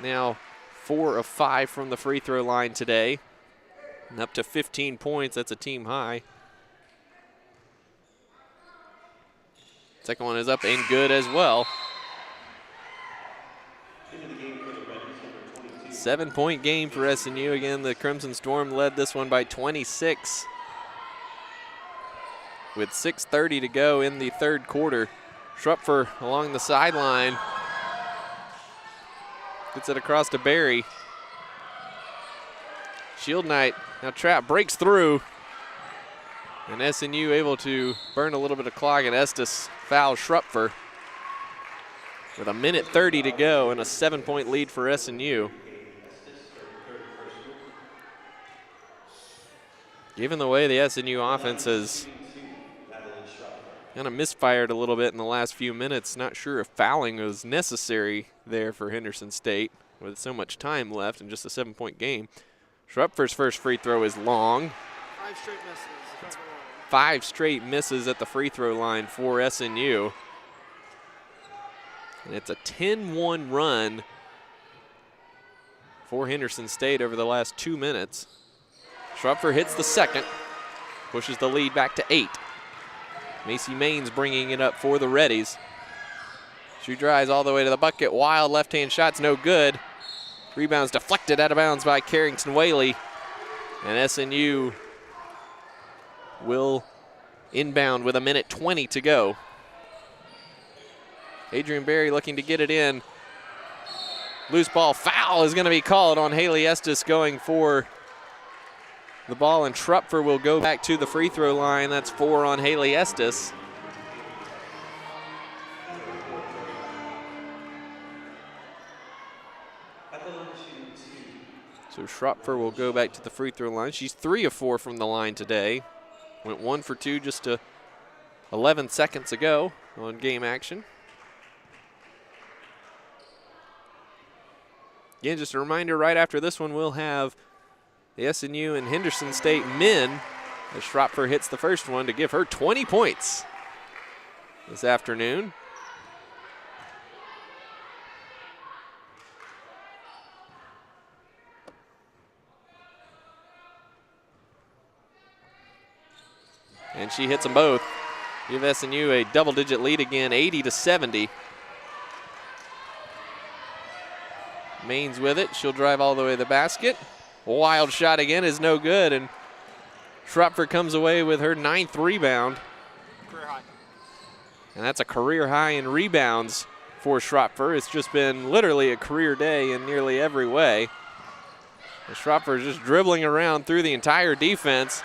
now 4 of 5 from the free throw line today, and up to 15 points. That's a team high. Second one is up and good as well. 7-point game for SNU. Again, the Crimson Storm led this one by 26 with 6:30 to go in the 3rd quarter. Schrupfer along the sideline. Gets it across to Berry. Shield Knight now trapped, breaks through. And SNU able to burn a little bit of clock, and Estes fouls Schrupfer with 1:30 to go and a 7-point lead for SNU. Given the way the SNU offense has kind of misfired a little bit in the last few minutes. Not sure if fouling was necessary there for Henderson State with so much time left in just a 7-point game. Schrupfer's first free throw is long. 5 straight misses. 5 straight misses at the free throw line for SNU. And it's a 10-1 run for Henderson State over the last 2 minutes. Schrupfer hits the second, pushes the lead back to 8. Macy Maines bringing it up for the Reddies. She drives all the way to the bucket. Wild left-hand shot's no good. Rebounds deflected out of bounds by Carrington Whaley. And SNU will inbound with 1:20 to go. Adrian Berry looking to get it in. Loose ball foul is going to be called on Haley Estes going for the ball, and Schrupfer will go back to the free throw line. That's 4 on Haley Estes. So Schrupfer will go back to the free throw line. She's 3 of 4 from the line today. Went 1 for 2 just 11 seconds ago on game action. Again, just a reminder, right after this one, we'll have the SNU and Henderson State men as Schrupfer hits the first one to give her 20 points this afternoon. And she hits them both. Give SNU a double-digit lead again, 80-70. Maines with it. She'll drive all the way to the basket. Wild shot again is no good, and Schrupfer comes away with her 9th rebound. Career high. And that's a career high in rebounds for Schrupfer. It's just been literally a career day in nearly every way. And Schrupfer is just dribbling around through the entire defense.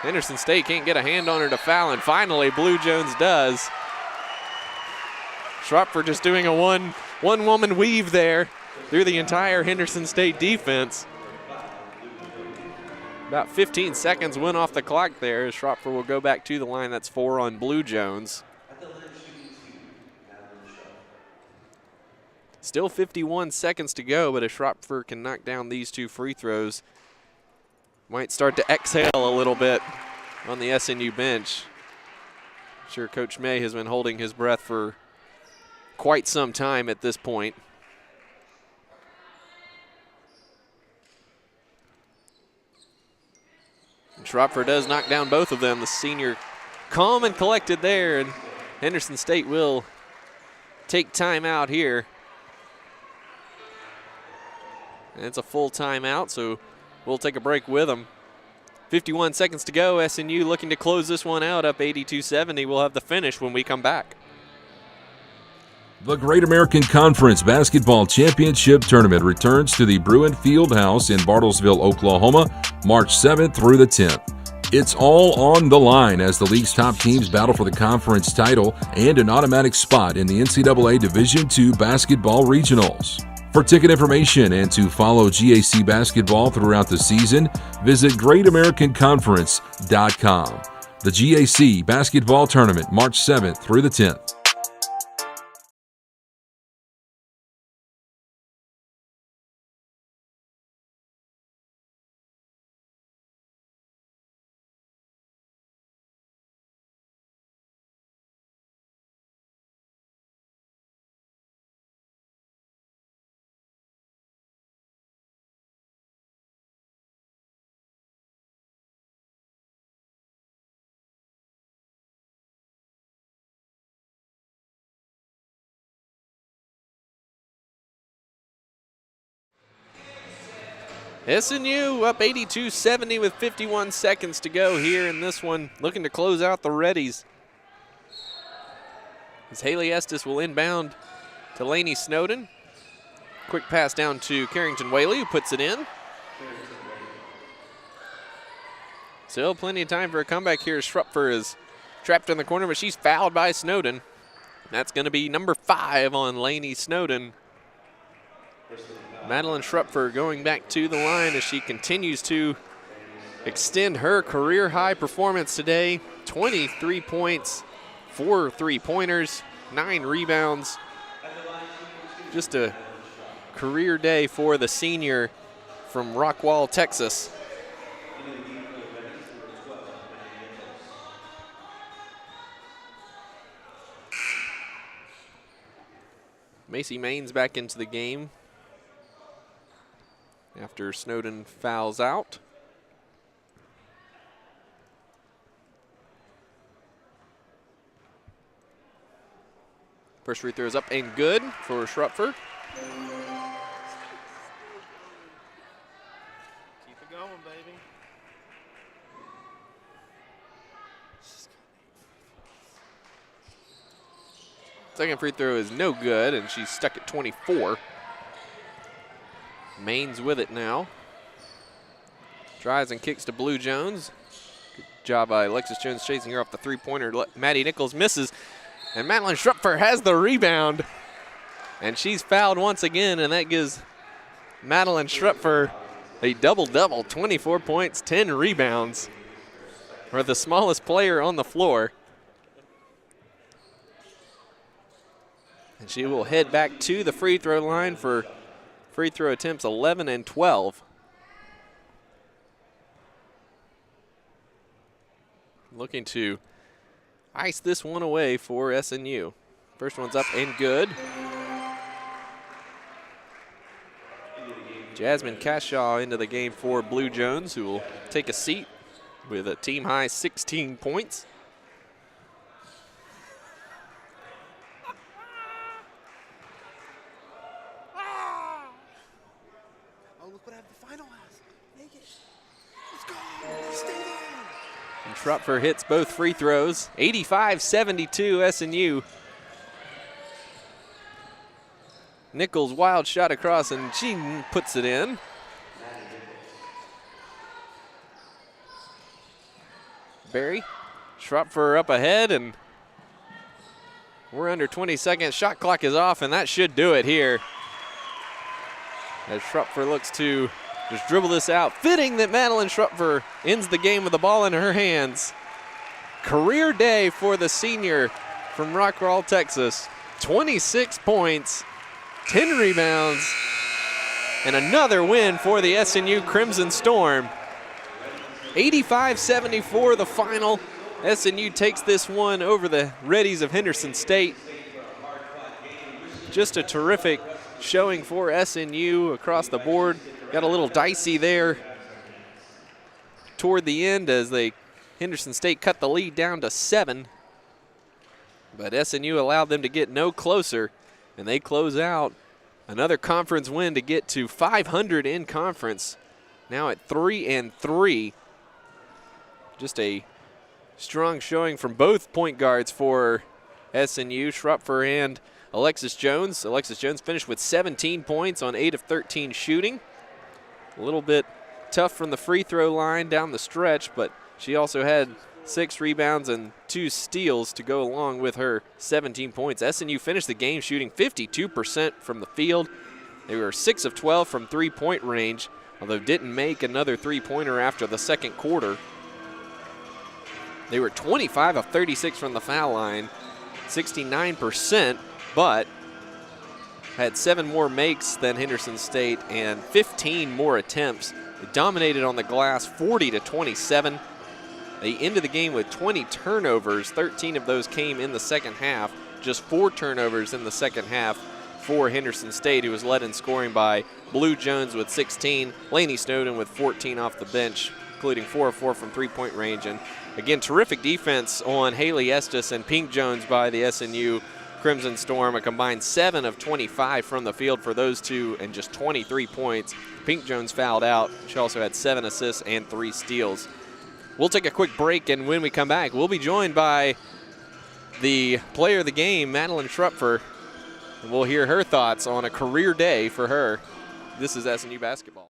Henderson State can't get a hand on her to foul, and finally Blue Jones does. Schrupfer just doing a one-woman weave there through the entire Henderson State defense. About 15 seconds went off the clock there as Schrupfer will go back to the line. That's 4 on Blue Jones. Still 51 seconds to go, but if Schrupfer can knock down these 2 free throws, might start to exhale a little bit on the SNU bench. I'm sure Coach May has been holding his breath for quite some time at this point. And Schrupfer does knock down both of them. The senior calm and collected there, and Henderson State will take time out here. And it's a full timeout, so we'll take a break with them. 51 seconds to go. SNU looking to close this one out, up 82-70. We'll have the finish when we come back. The Great American Conference Basketball Championship Tournament returns to the Bruin Fieldhouse in Bartlesville, Oklahoma, March 7th through the 10th. It's all on the line as the league's top teams battle for the conference title and an automatic spot in the NCAA Division II Basketball Regionals. For ticket information and to follow GAC basketball throughout the season, visit GreatAmericanConference.com. The GAC Basketball Tournament, March 7th through the 10th. SNU up 82-70 with 51 seconds to go here in this one, looking to close out the Reddies. As Haley Estes will inbound to Lainey Snowden. Quick pass down to Carrington Whaley, who puts it in. Still plenty of time for a comeback here. Schrupfer is trapped in the corner, but she's fouled by Snowden. That's going to be number 5 on Lainey Snowden. Madeline Schrupfer going back to the line as she continues to extend her career-high performance today. 23 points, 4 3-pointers, 9 rebounds. Just a career day for the senior from Rockwall, Texas. Macy Maines back into the game after Snowden fouls out. First free throw is up and good for Schrupfer. Keep it going, baby. Second free throw is no good, and she's stuck at 24. Maines with it now. Drives and kicks to Blue Jones. Good job by Alexis Jones chasing her off the three-pointer. Maddie Nichols misses, and Madeline Schrupfer has the rebound. And she's fouled once again, and that gives Madeline Schrupfer a double-double, 24 points, 10 rebounds. For the smallest player on the floor. And she will head back to the free throw line for free throw attempts 11 and 12. Looking to ice this one away for SNU. First one's up and good. Jasmine Cashaw into the game for Blue Jones, who will take a seat with a team-high 16 points. And Schrupfer hits both free throws. 85-72 SNU. Nichols wild shot across, and she puts it in. Barry, Schrupfer up ahead, and we're under 20 seconds. Shot clock is off, and that should do it here. As Schrupfer looks to just dribble this out. Fitting that Madeline Schrupfer ends the game with the ball in her hands. Career day for the senior from Rockwall, Texas. 26 points, 10 rebounds, and another win for the SNU Crimson Storm. 85-74 the final. SNU takes this one over the Reddies of Henderson State. Just a terrific showing for SNU across the board. Got a little dicey there toward the end as Henderson State cut the lead down to 7. But SNU allowed them to get no closer, and they close out another conference win to get to 500 in conference. Now at 3-3. Just a strong showing from both point guards for SNU, Schrupfer and Alexis Jones. Alexis Jones finished with 17 points on 8 of 13 shooting. A little bit tough from the free throw line down the stretch, but she also had 6 rebounds and 2 steals to go along with her 17 points. SNU finished the game shooting 52% from the field. They were 6 of 12 from three-point range, although didn't make another three-pointer after the second quarter. They were 25 of 36 from the foul line, 69%, but had 7 more makes than Henderson State and 15 more attempts. They dominated on the glass 40-27. They ended the game with 20 turnovers. 13 of those came in the second half. Just 4 turnovers in the second half for Henderson State, who was led in scoring by Blue Jones with 16, Lainey Snowden with 14 off the bench, including 4 of 4 from three-point range. And again, terrific defense on Haley Estes and Pink Jones by the SNU Crimson Storm. A combined 7 of 25 from the field for those two and just 23 points. Pink Jones fouled out. She also had 7 assists and 3 steals. We'll take a quick break, and when we come back, we'll be joined by the player of the game, Madeline Schrupfer, and we'll hear her thoughts on a career day for her. This is SNU basketball.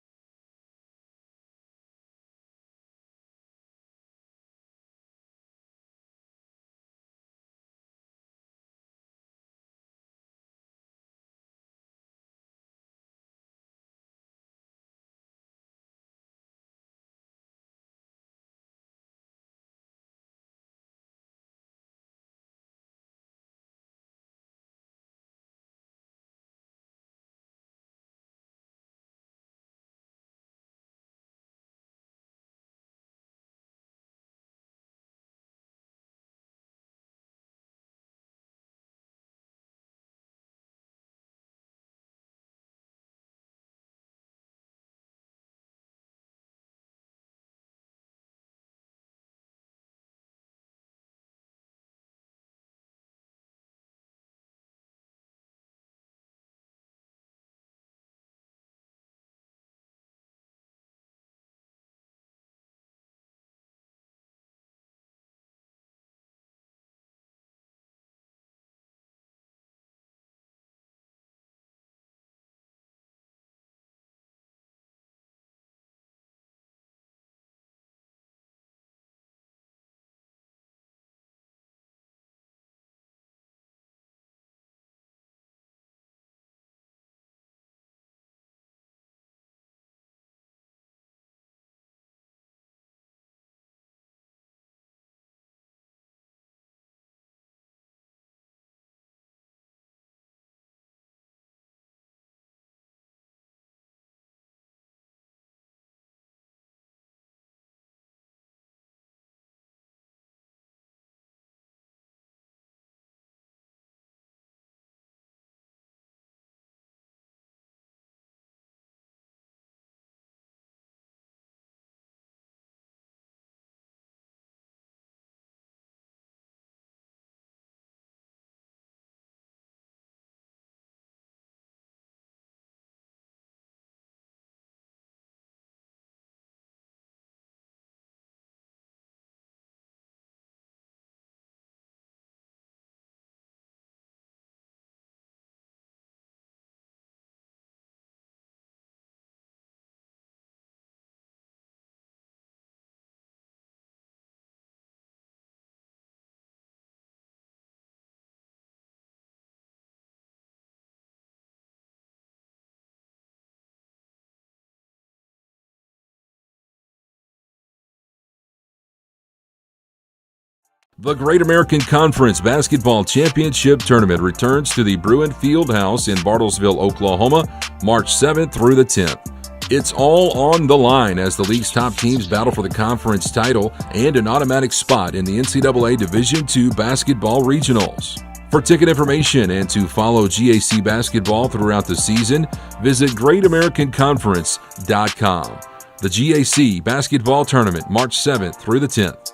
The Great American Conference Basketball Championship Tournament returns to the Bruin Fieldhouse in Bartlesville, Oklahoma, March 7th through the 10th. It's all on the line as the league's top teams battle for the conference title and an automatic spot in the NCAA Division II Basketball Regionals. For ticket information and to follow GAC basketball throughout the season, visit GreatAmericanConference.com. The GAC Basketball Tournament, March 7th through the 10th.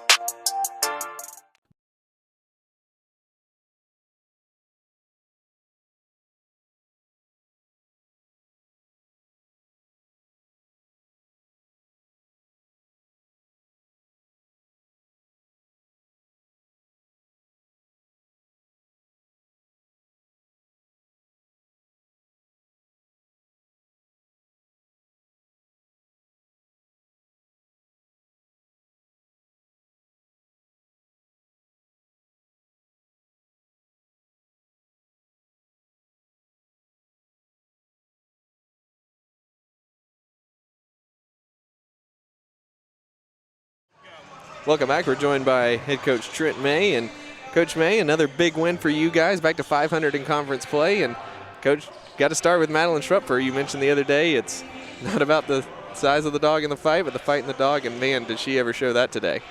Welcome back. We're joined by head coach Trent May. And Coach May, another big win for you guys, back to 500 in conference play. And Coach, got to start with Madeline Schrupfer. You mentioned the other day it's not about the size of the dog in the fight, but the fight in the dog. And man, did she ever show that today.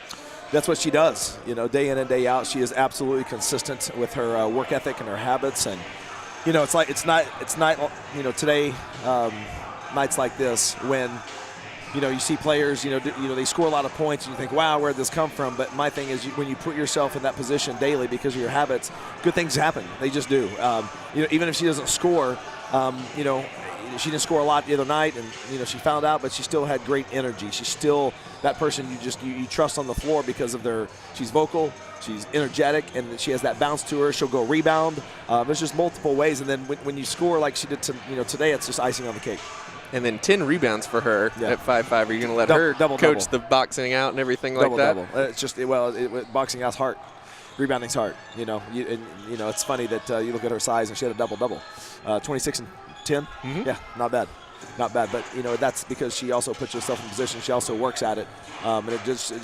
That's what she does, day in and day out. She is absolutely consistent with her work ethic and her habits. And it's not today, nights like this when you see players, they score a lot of points and you think, wow, where'd this come from? But my thing is when you put yourself in that position daily because of your habits, good things happen. They just do. Even if she doesn't score, she didn't score a lot the other night and, she found out, but she still had great energy. She's still that person you trust on the floor because of she's vocal, she's energetic, and she has that bounce to her. She'll go rebound. There's just multiple ways. And then when you score like she did today, it's just icing on the cake. And then 10 rebounds for her at 5'5". Are you going to let her coach the boxing out and everything like that? Double. It's just, boxing out's hard. Rebounding's hard. It's funny that you look at her size and she had a double-double. 26 and 10? Mm-hmm. Yeah, not bad. Not bad. But, that's because she also puts herself in position. She also works at it. And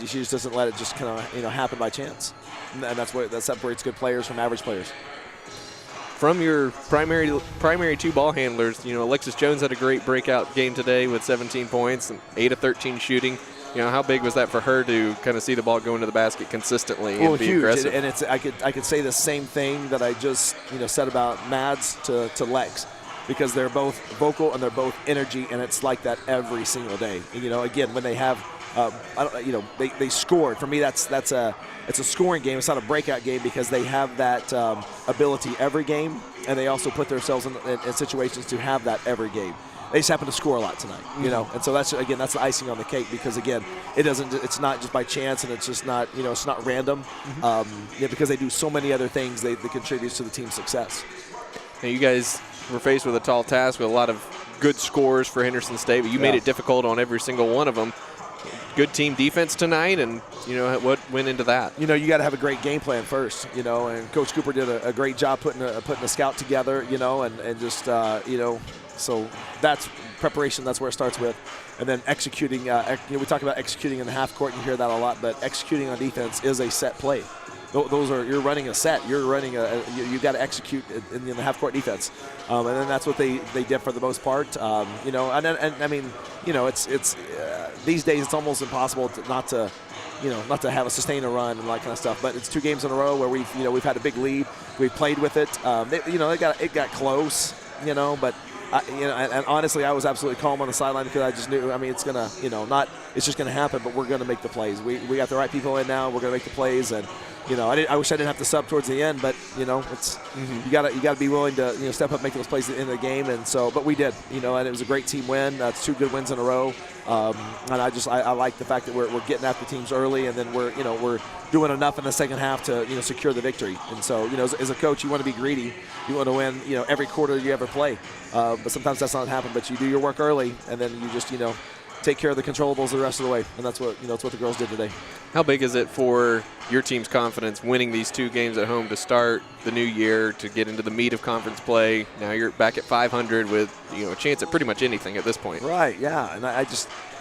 she just doesn't let it just kind of, happen by chance. And that separates good players from average players. From your primary two ball handlers, Alexis Jones had a great breakout game today with 17 points and 8 of 13 shooting. How big was that for her to kind of see the ball go into the basket consistently and be huge. aggressive? And I could say the same thing that I just said about Mads to Lex, because they're both vocal and they're both energy, and it's like that every single day. Again, when they have they scored. For me, it's a scoring game. It's not a breakout game because they have that ability every game, and they also put themselves in situations to have that every game. They just happen to score a lot tonight, and so that's the icing on the cake because again, it's not just by chance, and it's just not it's not random, because they do so many other things that contributes to the team's success. Now you guys were faced with a tall task with a lot of good scores for Henderson State, but you made it difficult on every single one of them. Good team defense tonight, and what went into that? You got to have a great game plan first. And Coach Cooper did a great job putting a scout together. And just so that's preparation. That's where it starts with, and then executing. We talk about executing in the half court. You hear that a lot, but executing on defense is a set play. You're running a set. You're running you got to execute in the half court defense, and then that's what they did for the most part. It's these days it's almost impossible not to have a sustain a run and that kind of stuff. But it's 2 games in a row where we've had a big lead. We've played with it. It got close. But. And honestly, I was absolutely calm on the sideline because I just knew. It's gonna, it's just gonna happen. But we're gonna make the plays. We got the right people in now. We're gonna make the plays, and I wish I didn't have to sub towards the end, but it's you gotta be willing to step up, and make those plays at the end of the game, and so. But we did, and it was a great team win. That's 2 good wins in a row, and I like the fact that we're getting after teams early, and then we're doing enough in the second half to secure the victory. And so as a coach, you want to be greedy. You want to win every quarter you ever play. But sometimes that's not happen. But you do your work early, and then you just take care of the controllables the rest of the way, and that's what that's what the girls did today. How big is it for your team's confidence winning these 2 games at home to start the new year, to get into the meat of conference play? Now you're back at 500 with a chance at pretty much anything at this point. Right. Yeah. And I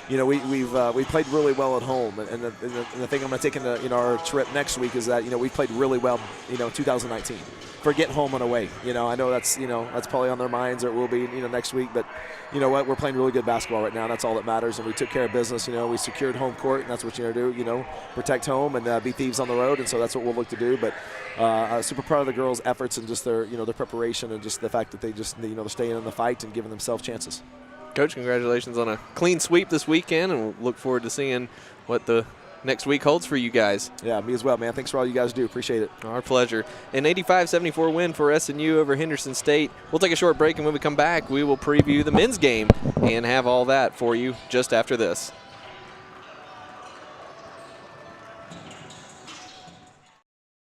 we played really well at home, and the thing I'm going to take into our trip next week is that we played really well in 2019. Forget home and away. I know that's that's probably on their minds, or it will be next week. But you know what, we're playing really good basketball right now, and that's all that matters. And we took care of business. We secured home court, and that's what you're going to do. Protect home and be thieves on the road, and so that's what we'll look to do. But super proud of the girls' efforts and just their their preparation and just the fact that they just they're staying in the fight and giving themselves chances. Coach, congratulations on a clean sweep this weekend, and we'll look forward to seeing what the next week holds for you guys. Yeah, me as well, man. Thanks for all you guys do. Appreciate it. Our pleasure. An 85-74 win for SNU over Henderson State. We'll take a short break, and when we come back, we will preview the men's game and have all that for you just after this.